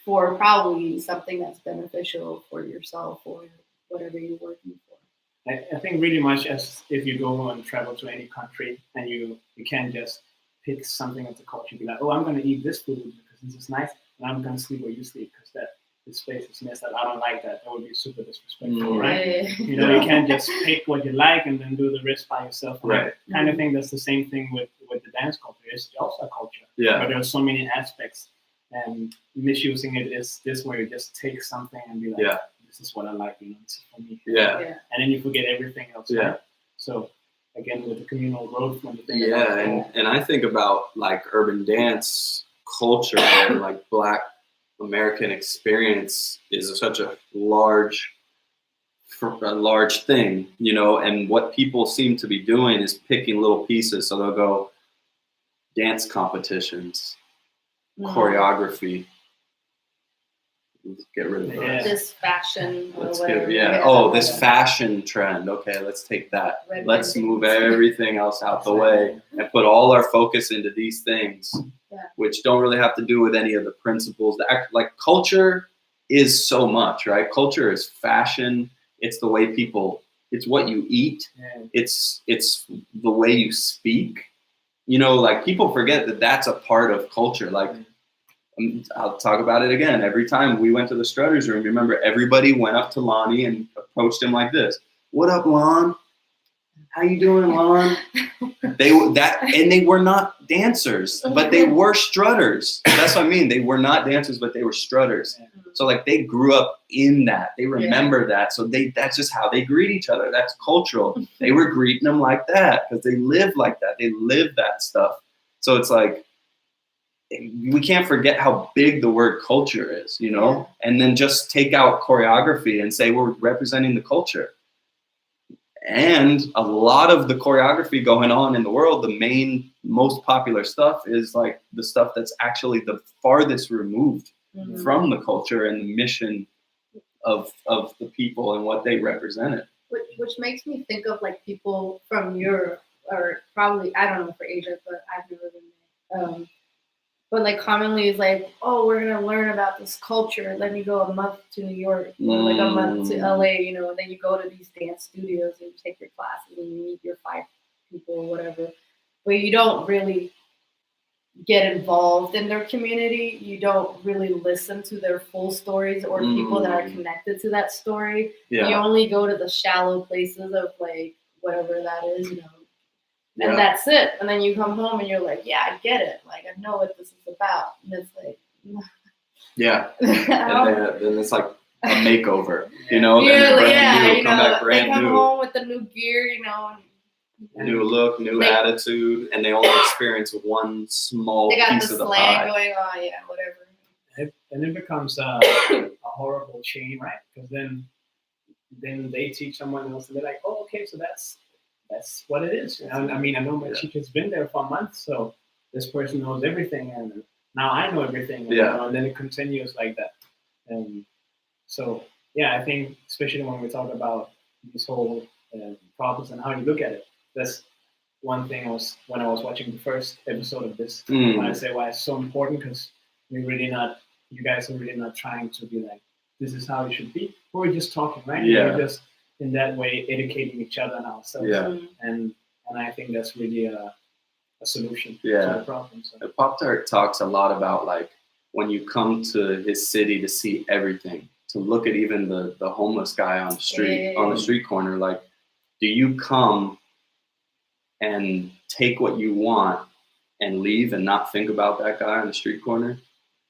For probably something that's beneficial for yourself or whatever you're working for. I think really much as if you go and travel to any country and you can't just pick something of the culture and be like, oh, I'm going to eat this food because this is nice, and I'm going to sleep where you sleep because this space is messed up. I don't like that. That would be super disrespectful, right? You know, you can't just pick what you like and then do the rest by yourself. And I kind of think that's the same thing with the dance culture. It's also a culture, but there are so many aspects, and misusing it is this where you just take something and be like, this is what I like, you know, this is for me. And then you forget everything else. Right? So again, with the communal growth, when you think about and I think about like urban dance culture and like Black American experience is such a large thing, you know, and what people seem to be doing is picking little pieces. So they'll go dance competitions, choreography. Let's get rid of that. This fashion. This fashion trend. Okay, let's take that. Let's move everything else out the way and put all our focus into these things, which don't really have to do with any of the principles. Like culture is so much, right? Culture is fashion. It's the way people. It's what you eat. It's the way you speak. You know, like people forget that that's a part of culture. Like. I'll talk about it again. Every time we went to the Strutters room, remember everybody went up to Lonnie and approached him like this. What up, Lon? How you doing, Lon? They were not dancers, but they were strutters. That's what I mean. They were not dancers, but they were strutters. So like they grew up in that. They remember that. So that's just how they greet each other. That's cultural. They were greeting them like that because they live like that. They live that stuff. So it's like, we can't forget how big the word culture is, you know, and then just take out choreography and say we're representing the culture. And a lot of the choreography going on in the world, the most popular stuff is like the stuff that's actually the farthest removed from the culture and the mission of the people and what they represented. Which makes me think of like people from Europe, or probably, I don't know for Asia, but I've never been there. But like commonly is like, oh, we're gonna learn about this culture. Let me go a month to New York, or like a month to LA, you know. And then you go to these dance studios and you take your classes and you meet your 5 people or whatever. But you don't really get involved in their community. You don't really listen to their full stories or people that are connected to that story. You only go to the shallow places of like whatever that is, you know. And that's it. And then you come home and you're like, yeah, I get it. Like, I know what this is about. And it's like, and then it's like a makeover, you know? They come home with the new gear, you know. New look, new attitude, and they only experience one small piece of the pie. They got the slang going on, whatever. And it becomes a horrible chain, right? Because then they teach someone else, and they're like, oh, okay, so that's what it is. I mean, I know my teacher's been there for a month, so this person knows everything, and now I know everything. And then it continues like that. And so, I think especially when we talk about these whole problems and how you look at it, that's one thing when I was watching the first episode of this, when I say why it's so important, because you guys are really not trying to be like, this is how it should be. We're just talking, right? We're just in that way educating each other and ourselves. And I think that's really a a solution Yeah. to the problem. So. Pop-Tart talks a lot about like when you come to his city to see everything, to look at even the homeless guy on the street, on the street corner, like, do you come and take what you want and leave and not think about that guy on the street corner?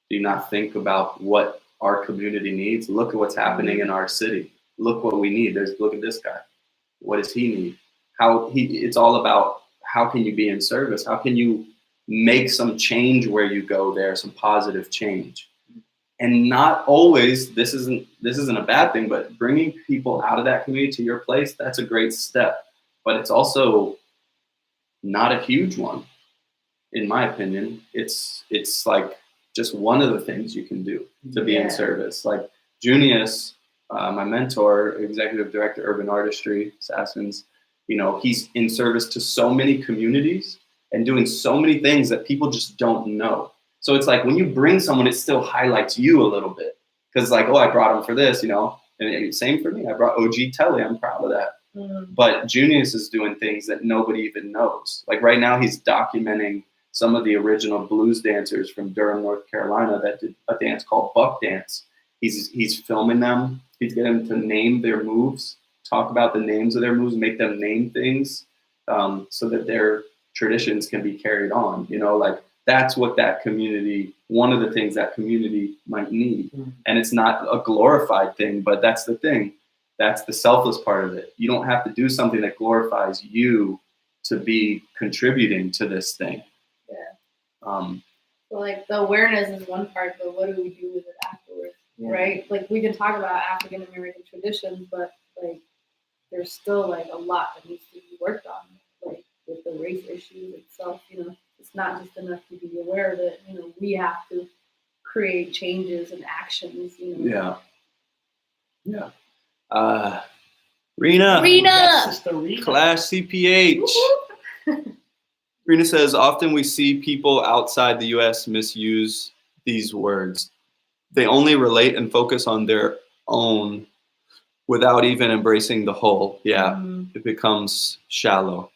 Do you not think about what our community needs? Look at what's happening in our city. Look what we need. Look at this guy. What does he need? It's all about how can you be in service? How can you make some change where you go there, some positive change? And not always, this isn't a bad thing, but bringing people out of that community to your place, that's a great step. But it's also not a huge one, in my opinion. It's like just one of the things you can do to be in service. Like Junius, my mentor, executive director, urban artistry, Assassins, you know, he's in service to so many communities and doing so many things that people just don't know. So it's like when you bring someone, it still highlights you a little bit, because like, oh, I brought him for this, you know, and same for me. I brought OG Telly. I'm proud of that. But Junius is doing things that nobody even knows. Like right now, he's documenting some of the original blues dancers from Durham, North Carolina that did a dance called Buck Dance. He's filming them. He's getting them to name their moves, talk about the names of their moves, make them name things, so that their traditions can be carried on. You know, like that's what that community, one of the things that community might need. And it's not a glorified thing, but that's the thing. That's the selfless part of it. You don't have to do something that glorifies you to be contributing to this thing. Well, like the awareness is one part, but what do we do with it afterwards, right? Like we can talk about African American traditions, but like there's still like a lot that needs to be worked on, like with the race issues itself. You know, it's not just enough to be aware of it. You know, we have to create changes and actions. You know. Yeah. Rena. Yes, Sister Rena. Clash CPH. Rena says, often we see people outside the U.S. misuse these words. They only relate and focus on their own without even embracing the whole. Yeah, it becomes shallow.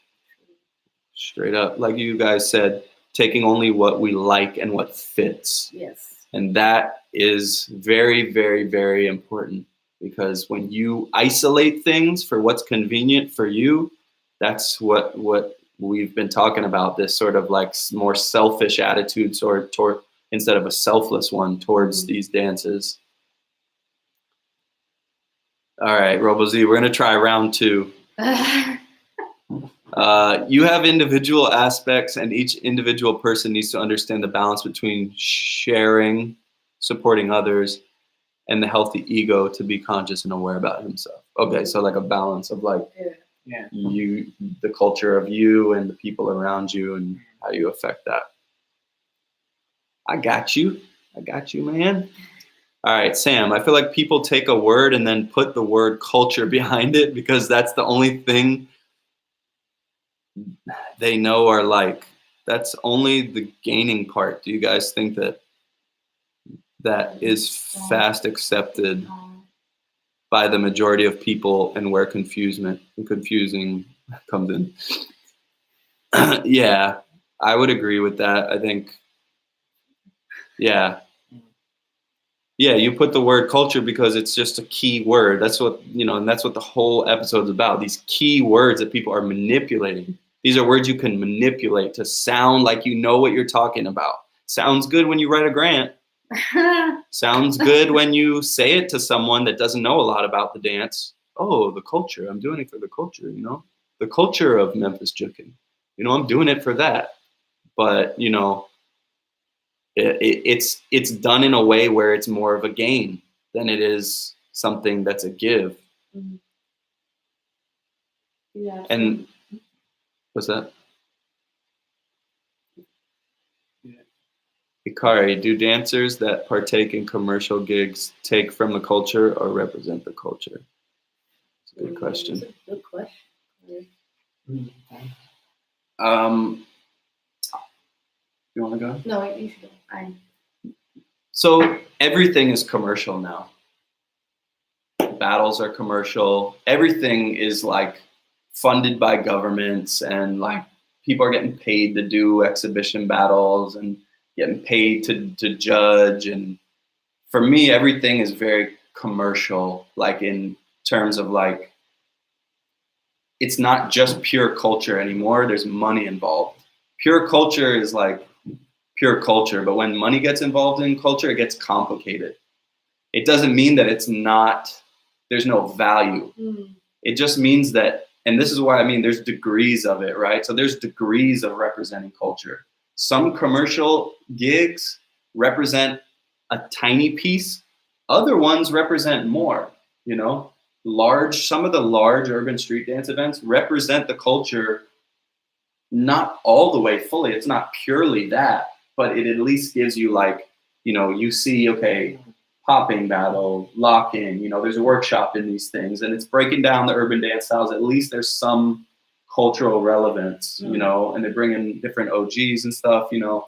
Straight up. Like you guys said, taking only what we like and what fits. Yes. And that is very, very, very important, because when you isolate things for what's convenient for you, that's what we've been talking about, this sort of like more selfish attitude toward instead of a selfless one towards these dances. All right, RoboZ, we're gonna try round 2. You have individual aspects, and each individual person needs to understand the balance between sharing, supporting others, and the healthy ego to be conscious and aware about himself. Okay, so like a balance of like you, the culture of you and the people around you and how you affect that. I got you, man. All right, Sam, I feel like people take a word and then put the word culture behind it because that's the only thing they know or like. That's only the gaining part. Do you guys think that is fast accepted by the majority of people, and where confusing comes in? Yeah, I would agree with that. I think, yeah, you put the word culture because it's just a key word. That's what, you know, and that's what the whole episode's about. These key words that people are manipulating. These are words you can manipulate to sound like you know what you're talking about. Sounds good when you write a grant. Sounds good when you say it to someone that doesn't know a lot about the dance. Oh, the culture. I'm doing it for the culture, you know? The culture of Memphis Jukin. You know, I'm doing it for that. But, you know, it's done in a way where it's more of a gain than it is something that's a give. Yeah. And what's that? Ikari, do dancers that partake in commercial gigs take from the culture or represent the culture? It's a good question. That's a good question. You want to go? No, you should go. So everything is commercial now. Battles are commercial. Everything is like funded by governments and like people are getting paid to do exhibition battles and getting paid to judge. And for me, everything is very commercial, like in terms of like, it's not just pure culture anymore. There's money involved. Pure culture is like pure culture, but when money gets involved in culture, it gets complicated. It doesn't mean that there's no value. It just means that, and this is why I mean there's degrees of it, right? So there's degrees of representing culture. Some commercial gigs represent a tiny piece. Other ones represent more, you know? Some of the large urban street dance events represent the culture, not all the way fully. It's not purely that, but it at least gives you like, you know, you see, okay, popping battle, lock-in, you know, there's a workshop in these things, and it's breaking down the urban dance styles. At least there's some cultural relevance, you know, and they bring in different OGs and stuff, you know.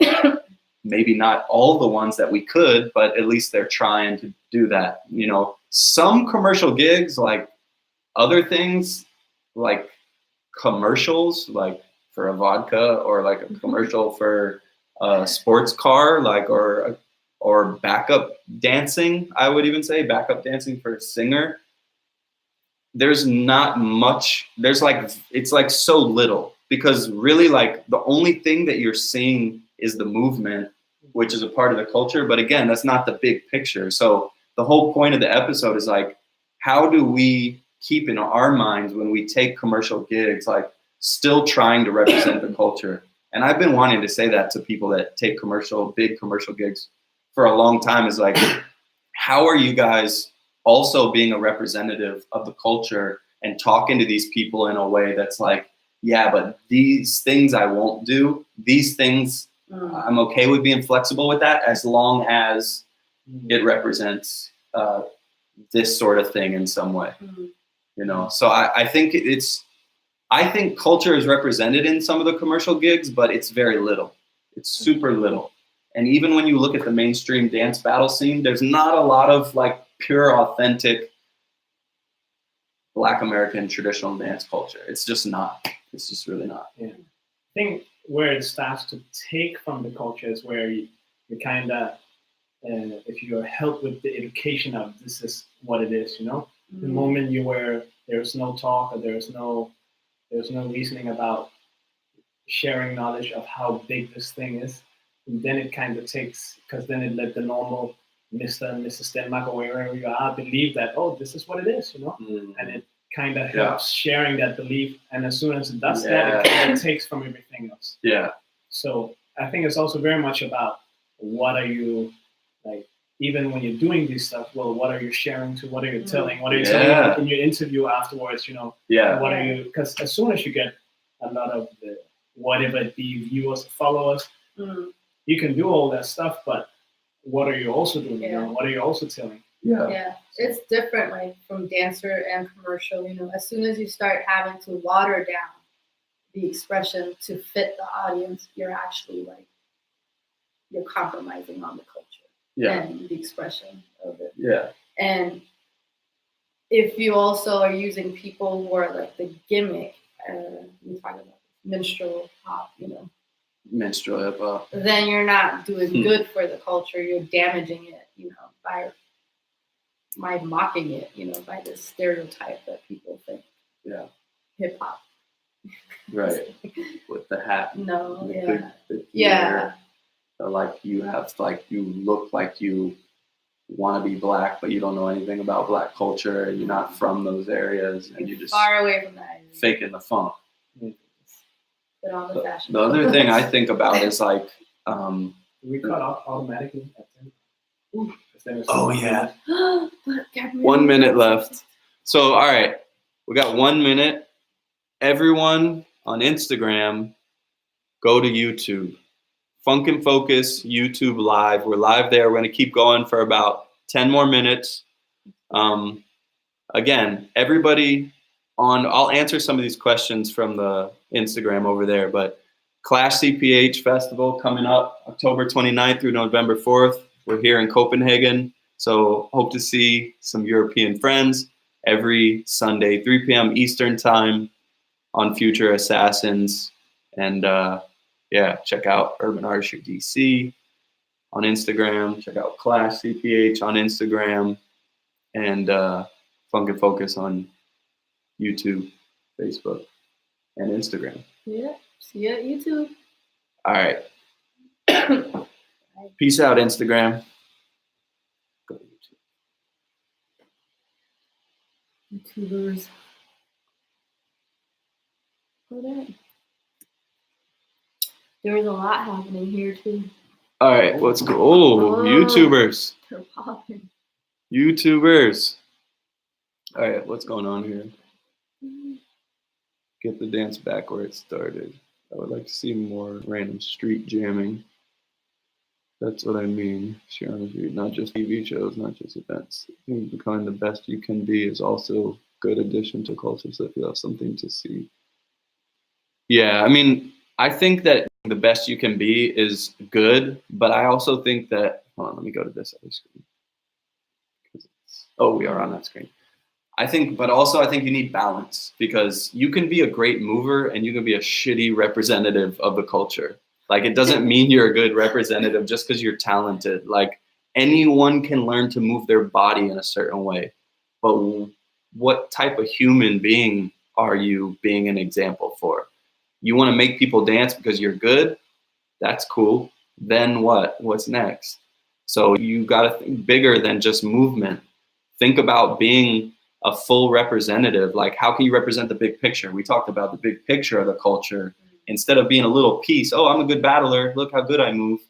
Maybe not all the ones that we could, but at least they're trying to do that, you know. Some commercial gigs, like other things, like commercials, like for a vodka, or like a commercial for a sports car, like, or backup dancing, I would even say backup dancing for a singer. There's not much, it's like so little, because really like the only thing that you're seeing is the movement, which is a part of the culture. But again, that's not the big picture. So the whole point of the episode is like, how do we keep in our minds when we take commercial gigs, like still trying to represent the culture? And I've been wanting to say that to people that take big commercial gigs for a long time, is like, how are you guys also being a representative of the culture and talking to these people in a way that's like, yeah, but these things I won't do, these things I'm okay with being flexible with that, as long as it represents this sort of thing in some way, you know? So I think I think culture is represented in some of the commercial gigs, but it's very little. It's super little. And even when you look at the mainstream dance battle scene, there's not a lot of like pure, authentic Black American traditional dance culture. It's just not. It's just really not. Yeah. I think where it starts to take from the culture is where you kind of, if you're helped with the education of this is what it is, you know, the moment there's no talk, or there's no reasoning about sharing knowledge of how big this thing is, and then it kind of takes, because then it let the normal Mr. and Mrs. Denmark, or wherever you are, believe that, oh, this is what it is, you know, and it kind of helps sharing that belief. And as soon as it does that, it kind of takes from everything else. Yeah. So I think it's also very much about what are you, like, even when you're doing these stuff, well, what are you sharing to, what are you telling, what are you telling in your interview afterwards, you know, what are you, because as soon as you get a lot of the, whatever it be, viewers, followers, you can do all that stuff, but what are you also doing, you know, what are you also telling? Yeah, it's different, like from dancer and commercial, you know, as soon as you start having to water down the expression to fit the audience, you're actually like, you're compromising on the culture and the expression of it. Yeah. And if you also are using people who are like the gimmick, we talk about minstrel pop, you know, minstrel hip hop, then you're not doing good for the culture. You're damaging it, you know, by mocking it, you know, by this stereotype that people think hip hop. Right. With the hat. No, the hair. Or like you have, like, you look like you want to be Black, but you don't know anything about Black culture, and you're not from those areas, and you just far away from that. Faking the funk. But on the fashion. The other thing I think about is like, we cut off automatically at 10. Oh yeah. 1 minute left. So all right, we got 1 minute. Everyone on Instagram, go to YouTube. Funk and Focus YouTube Live. We're live there. We're going to keep going for about 10 more minutes. Again, everybody I'll answer some of these questions from the Instagram over there, but Clash CPH Festival coming up October 29th through November 4th. We're here in Copenhagen, so hope to see some European friends every Sunday, 3 p.m. Eastern time on Future Assassins. And yeah, check out Urban Artistry DC on Instagram. Check out Clash CPH on Instagram, and Funk and Focus on YouTube, Facebook, and Instagram. Yeah. See you at YouTube. All right. Peace out, Instagram. Go to YouTube. YouTubers. There was a lot happening here too. All right, let's go. Oh, YouTubers. They're popping. YouTubers. All right, what's going on here? Get the dance back where it started. I would like to see more random street jamming. That's what I mean. Share on the street, not just TV shows, not just events. I think becoming the best you can be is also a good addition to culture, so if you have something to see. Yeah, I mean, I think that the best you can be is good, but I also think that, hold on, let me go to this other screen. Oh, we are on that screen. I think you need balance, because you can be a great mover and you can be a shitty representative of the culture. Like, it doesn't mean you're a good representative just because you're talented. Like, anyone can learn to move their body in a certain way. But what type of human being are you being an example for? You want to make people dance because you're good? That's cool. Then what? What's next? So you got to think bigger than just movement. Think about being a full representative. Like, how can you represent the big picture? We talked about the big picture of the culture. Instead of being a little piece, oh, I'm a good battler, look how good I move.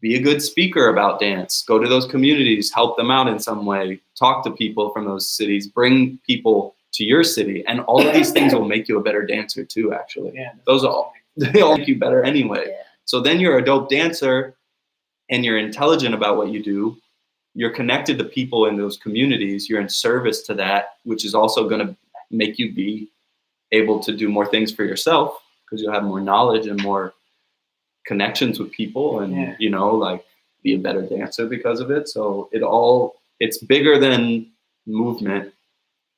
Be a good speaker about dance. Go to those communities, help them out in some way. Talk to people from those cities. Bring people to your city. And all of these things will make you a better dancer too, actually. Yeah, they all make you better anyway. Yeah. So then you're a dope dancer and you're intelligent about what you do. You're connected to people in those communities. You're in service to that, which is also going to make you be able to do more things for yourself, because you'll have more knowledge and more connections with people, and you know, like, be a better dancer because of it. So it's bigger than movement.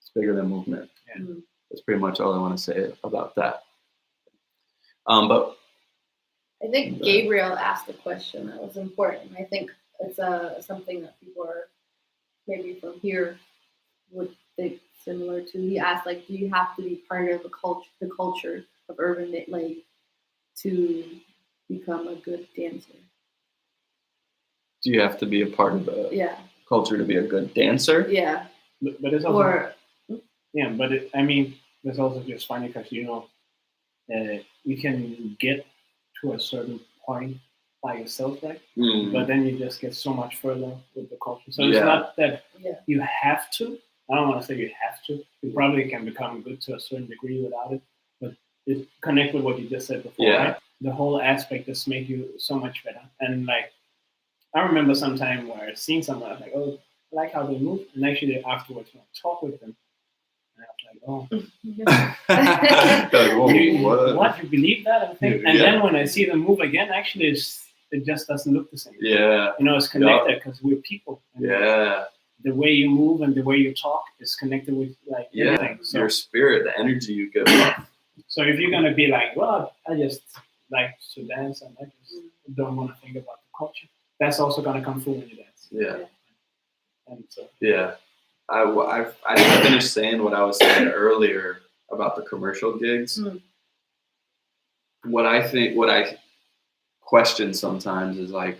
It's bigger than movement. Yeah. That's pretty much all I want to say about that. But I think Gabriel asked a question that was important. I think it's something that people are maybe from here would think similar to. He asked, like, do you have to be part of the culture of urban, like, to become a good dancer? Do you have to be a part of the culture to be a good dancer? Yeah. But it's also, I mean, it's also just funny because, you know, you can get to a certain point by yourself, right? But then you just get so much further with the culture. So it's not that you have to. I don't want to say you have to. You probably can become good to a certain degree without it. But it connect with what you just said before, right? The whole aspect just make you so much better. And like, I remember some time where seeing someone, I was like, oh, I like how they move. And actually afterwards, when I talk with them, and I was like, oh. What? You believe that? And then when I see them move again, actually it just doesn't look the same. Yeah. You know, it's connected because we're people. Yeah. The way you move and the way you talk is connected with, like, everything. So, your spirit, the energy you give off. So if you're going to be like, well, I just like to dance and I just don't want to think about the culture, that's also going to come through when you dance. Yeah. And so. Yeah. I didn't finish saying what I was saying earlier about the commercial gigs. What I question sometimes is, like,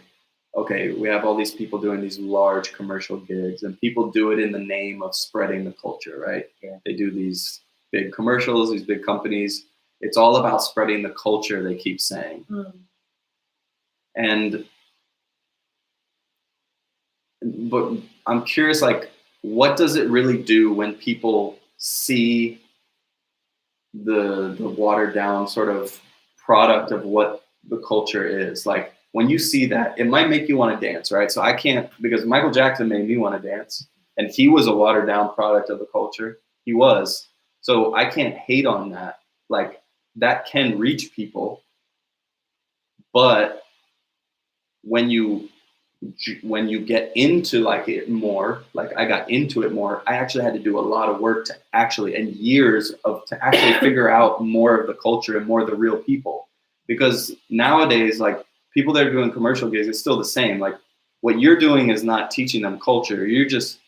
okay, we have all these people doing these large commercial gigs, and people do it in the name of spreading the culture, right? Yeah. They do these big commercials, these big companies. It's all about spreading the culture, they keep saying. But I'm curious, like, what does it really do when people see the watered down sort of product of what the culture is? Like, when you see that, it might make you want to dance, right? So I can't, because Michael Jackson made me want to dance, and he was a watered down product of the culture. He was. So I can't hate on that. Like, that can reach people. But when you get into, like, it more, like I got into it more, I actually had to do a lot of work to actually, and years to actually figure out more of the culture and more of the real people. because nowadays, like people that are doing commercial gigs, it's still the same. Like what you're doing is not teaching them culture. You're just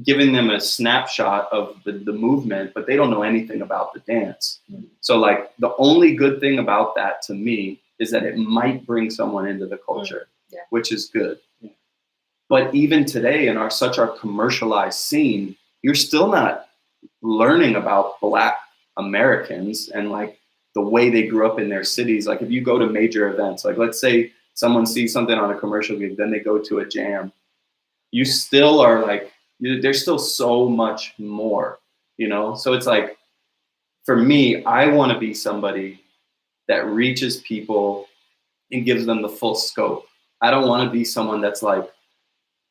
giving them a snapshot of the movement, but they don't know anything about the dance. So like the only good thing about that to me is that it might bring someone into the culture, which is good. Yeah. But even today in such our commercialized scene, you're still not learning about Black Americans and like the way they grew up in their cities. Like if you go to major events, like let's say someone sees something on a commercial gig, then they go to a jam, you still are like, there's still so much more, you know? So it's like, for me, I want to be somebody that reaches people and gives them the full scope. I don't want to be someone that's like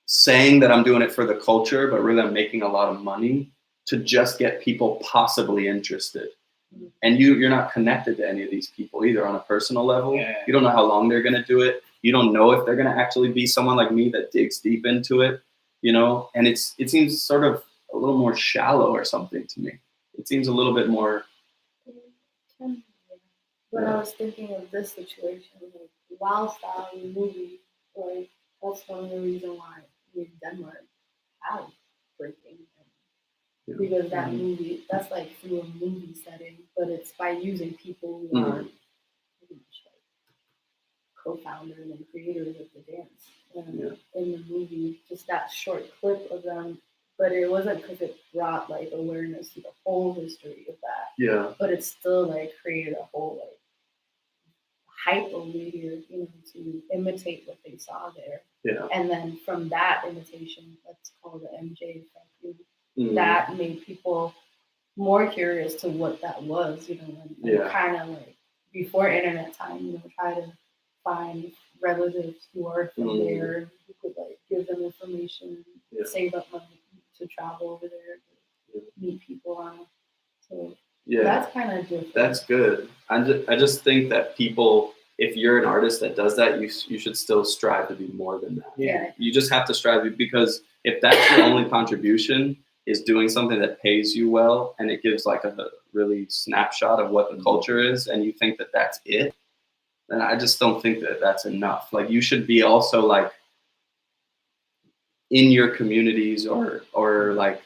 saying that I'm doing it for the culture, but really I'm making a lot of money to just get people possibly interested. And you're not connected to any of these people either on a personal level. Yeah. You don't know how long they're going to do it. You don't know if they're going to actually be someone like me that digs deep into it, you know? And it seems sort of a little more shallow or something to me. It seems a little bit more. When I was thinking of this situation, like Wild Style, the movie, like that's one of the reasons why we in Denmark have breaking. Because that movie, that's like through a movie setting, but it's by using people who are pretty much like co-founders and creators of the dance. And in the movie, just that short clip of them, but it wasn't because it brought like awareness to the whole history of that. Yeah. But it still like created a whole like hype over here, you know, to imitate what they saw there. Yeah. And then from that imitation, that's called the MJ effect. That made people more curious to what that was, you know, and kind of like before internet time, you know, try to find relatives who are from there, who could like give them information, save up money to travel over there, to meet people on. So that's kind of different. That's good. I just think that people, if you're an artist that does that, you should still strive to be more than that. Yeah. You just have to strive, because if that's your only contribution, is doing something that pays you well and it gives like a really snapshot of what the culture is, and you think that that's it, then I just don't think that that's enough. Like you should be also like in your communities or like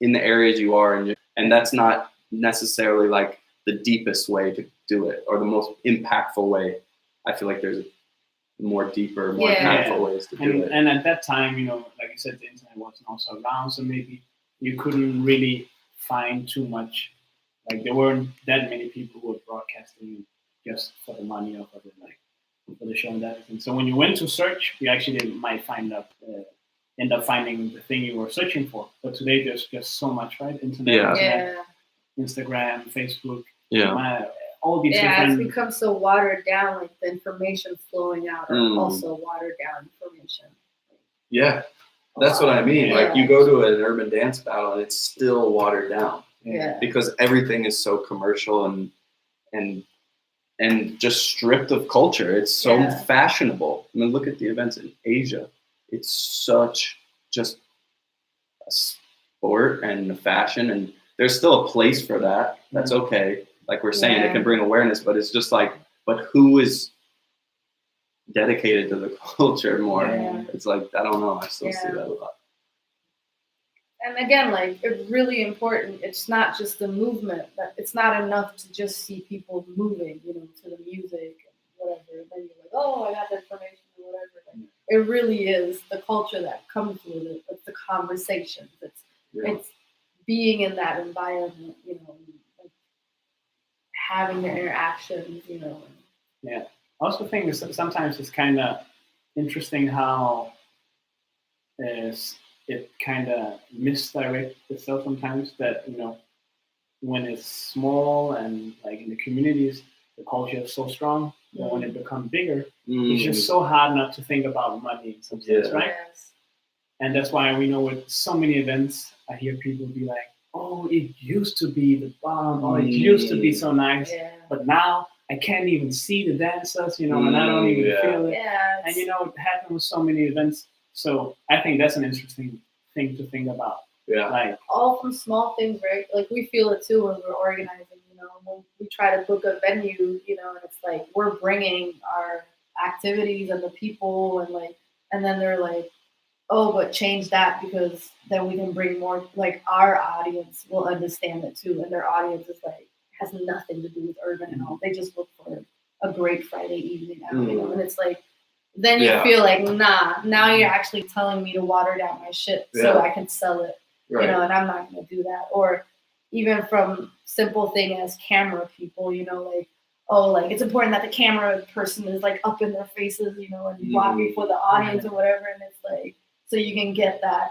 in the areas you are in, and that's not necessarily like the deepest way to do it or the most impactful way. I feel like there's more deeper, more impactful ways to do it. And at that time, you know, like you said, the internet wasn't also around, so maybe you couldn't really find too much. Like there weren't that many people who were broadcasting just for the money or for the show and that. And so when you went to search, you actually might end up finding the thing you were searching for. But today there's just so much, right? Internet, Instagram, Facebook, all these different. It's become so watered down. Like the information flowing out are also watered down information. Yeah. That's what I mean. Yeah. Like you go to an urban dance battle and it's still watered down. Yeah. Because everything is so commercial and just stripped of culture. It's so fashionable. I mean, look at the events in Asia. It's such just a sport and a fashion, and there's still a place for that. That's okay. Like we're saying, it can bring awareness, but it's just like, but who is dedicated to the culture more? It's like, I don't know, I still see that a lot. And again, like it's really important, it's not just the movement, but it's not enough to just see people moving, you know, to the music and whatever, and then you're like, oh, I got the information or whatever. Like, it really is the culture that comes with it. It's the conversations, it's being in that environment, you know, like having the interactions, you know. I also think sometimes it's kind of interesting how it kind of misdirects itself sometimes, that, you know, when it's small and like in the communities, the culture is so strong, but when it becomes bigger, it's just so hard not to think about money in some sense, right? Yes. And that's why we know with so many events, I hear people be like, oh, it used to be the bomb, or it used to be so nice, but now I can't even see the dancers, you know, and I don't even feel it. Yeah, and, you know, it happened with so many events. So I think that's an interesting thing to think about. Yeah. Like all from small things, right? Like we feel it too when we're organizing, you know, when we try to book a venue, you know, and it's like we're bringing our activities and the people and like, and then they're like, oh, but change that because then we can bring more, like our audience will understand it too. And their audience is like, has nothing to do with urban and all. They just look for a great Friday evening out, you know? And it's like, then you feel like, nah, now you're actually telling me to water down my shit so I can sell it, you know, and I'm not going to do that. Or even from simple thing as camera people, you know, like, oh, like it's important that the camera person is like up in their faces, you know, and walking for the audience or whatever. And it's like, so you can get that,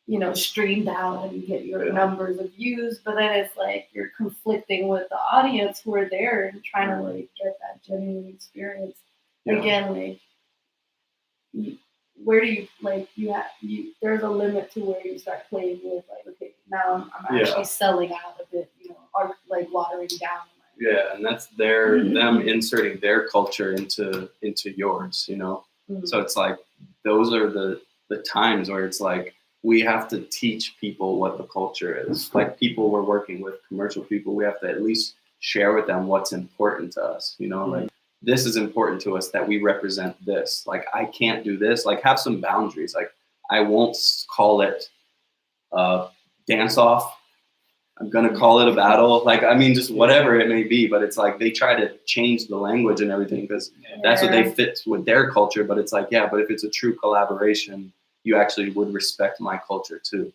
you know, streamed out and you get your numbers of views, but then it's like you're conflicting with the audience who are there and trying to like get that genuine experience. Again, like, where do you like there's a limit to where you start playing with like, okay, now I'm actually selling out a bit, you know, or like watering down. Yeah, and that's them inserting their culture into yours, you know. So it's like those are the times where it's like we have to teach people what the culture is. Like people we're working with, commercial people, we have to at least share with them what's important to us, you know, like this is important to us that we represent this. Like I can't do this. Like have some boundaries. Like I won't call it dance off. I'm gonna call it a battle. Like I mean, just whatever it may be. But it's like they try to change the language and everything because that's what they fit with their culture. But it's like, yeah, but if it's a true collaboration, you actually would respect my culture too.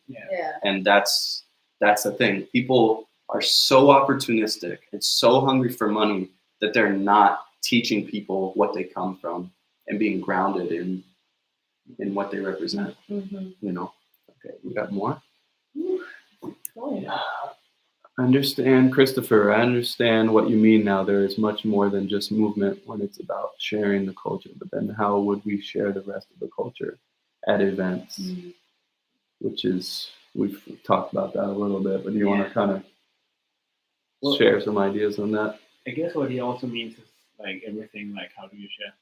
And that's the thing. People are so opportunistic and so hungry for money that they're not teaching people what they come from and being grounded in what they represent. You know. Okay, we got more. I understand, Christopher. I understand what you mean now. There is much more than just movement when it's about sharing the culture. But then how would we share the rest of the culture at events? Which is, we've talked about that a little bit, but do you want to kind of share some ideas on that? I guess what he also means is like everything, like how do you share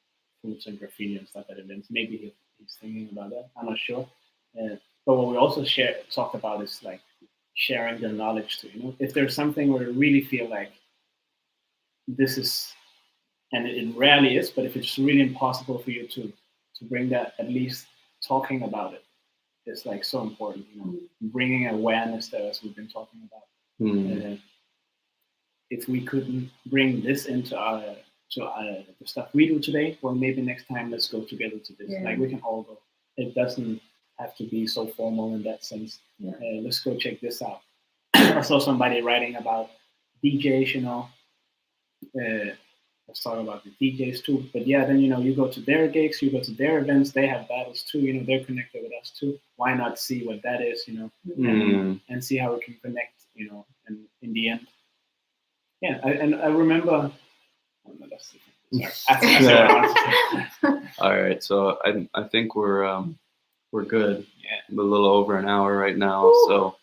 foods and graffiti and stuff at events? Maybe he's thinking about that. I'm not sure. But what we also talked about is like sharing the knowledge too. You know, if there's something where you really feel like this is, and it rarely is, but if it's really impossible for you to bring that, at least talking about it is like so important. You know, bringing awareness there, as we've been talking about. If we couldn't bring this into the stuff we do today, well, maybe next time let's go together to this. Like we can all go. It doesn't have to be so formal in that sense. Let's go check this out. I saw somebody writing about DJs, you know. Let's talk about the DJs too. But yeah, then, you know, you go to their gigs, you go to their events, they have battles too, you know, they're connected with us too. Why not see what that is, you know, and see how we can connect, you know, and in the end. Yeah, I remember. Oh, no, that's all right, so I think we're good. Yeah, a little over an hour right now. Ooh. So,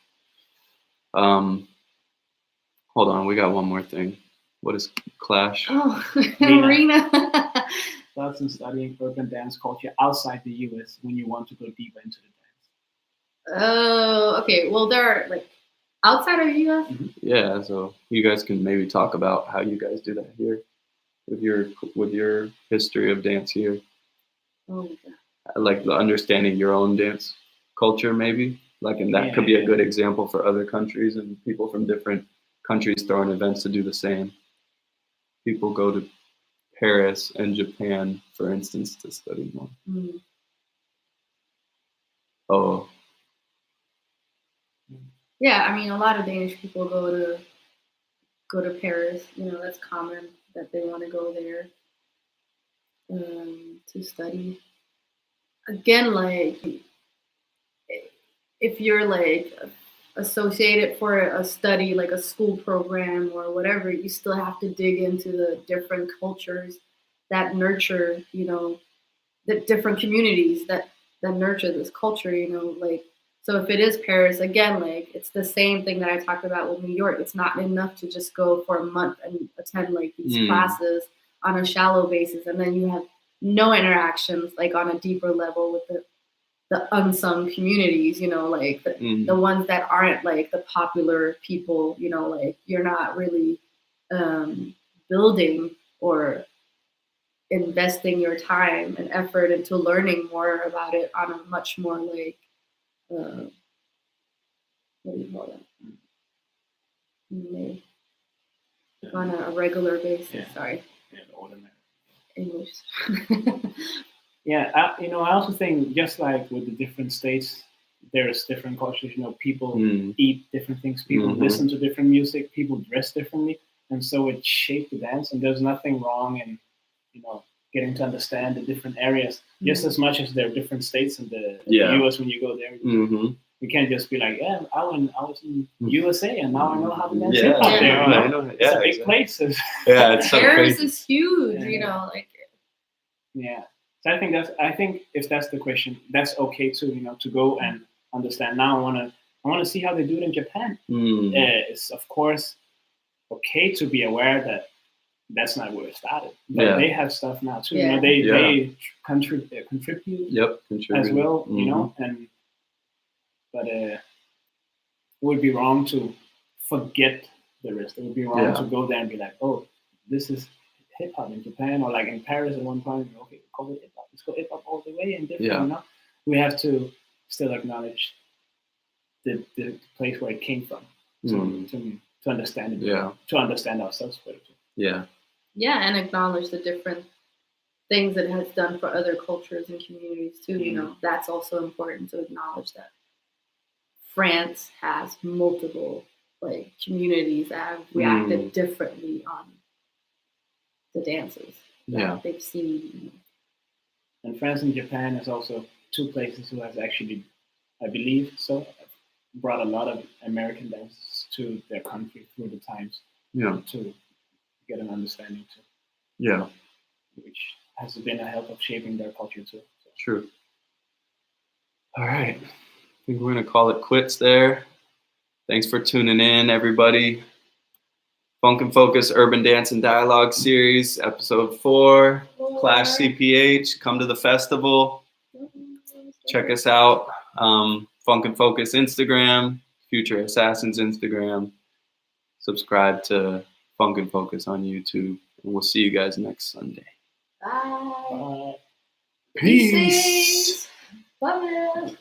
hold on, we got one more thing. What is Clash? Oh, Arena. Thoughts on studying urban dance culture outside the U.S. when you want to go deeper into the dance. Oh, okay. Well, there are like outside of the U.S. Yeah, so you guys can maybe talk about how you guys do that here with your history of dance here. Oh my God. Like the understanding your own dance culture, maybe. Like, and that could be a good example for other countries and people from different countries throwing events to do the same. People go to Paris and Japan, for instance, to study more. Oh. Yeah, I mean, a lot of Danish people go to Paris. You know, that's common that they want to go there to study. Again, like if you're like associated for a study, like a school program or whatever, you still have to dig into the different cultures that nurture, you know, the different communities that nurture this culture, you know, like. So if it is Paris, again, like it's the same thing that I talked about with New York. It's not enough to just go for a month and attend like these classes on a shallow basis, and then you have no interactions like on a deeper level with the unsung communities, you know, like the ones that aren't like the popular people, you know, like you're not really building or investing your time and effort into learning more about it on a much more like what do you call that? On a regular basis. Yeah. Sorry, Yeah, ordinary. English. Yeah, I also think just like with the different states, there's different cultures. People eat different things, people listen to different music, people dress differently, and so it shaped the dance. And there's nothing wrong in getting to understand the different areas just as much as there are different states in the U.S. When you go there. We can't just be like, yeah, I was in USA and now I know how to dance hip hop there. I know. It's a big place. Yeah, it's so Paris crazy. is huge, Yeah. So I think if that's the question, that's okay too, to go and understand. Now I wanna see how they do it in Japan. It's of course okay to be aware that that's not where it started. But they have stuff now too. Yeah. They contribute as well, but it would be wrong to forget the rest. It would be wrong to go there and be like, oh, this is hip hop in Japan, or like in Paris at one point. Okay, call it hip hop. Let's go hip hop all the way and different. We have to still acknowledge the place where it came from to understand it. To understand ourselves better too. Yeah, and acknowledge the different things that it has done for other cultures and communities too. That's also important to acknowledge that France has multiple communities that have reacted differently on the dances that they've seen. And France and Japan is also two places who has actually, I believe, brought a lot of American dances to their country through the times. To get an understanding too. Which has been a help of shaping their culture too. So. True. All right. I think we're going to call it quits there. Thanks for tuning in, everybody. Funk and Focus Urban Dance and Dialogue Series, Episode 4. Clash CPH. Come to the festival. Check us out. Funk and Focus Instagram. Future Assassins Instagram. Subscribe to Funk and Focus on YouTube. And we'll see you guys next Sunday. Bye. Bye. Peace. Bye.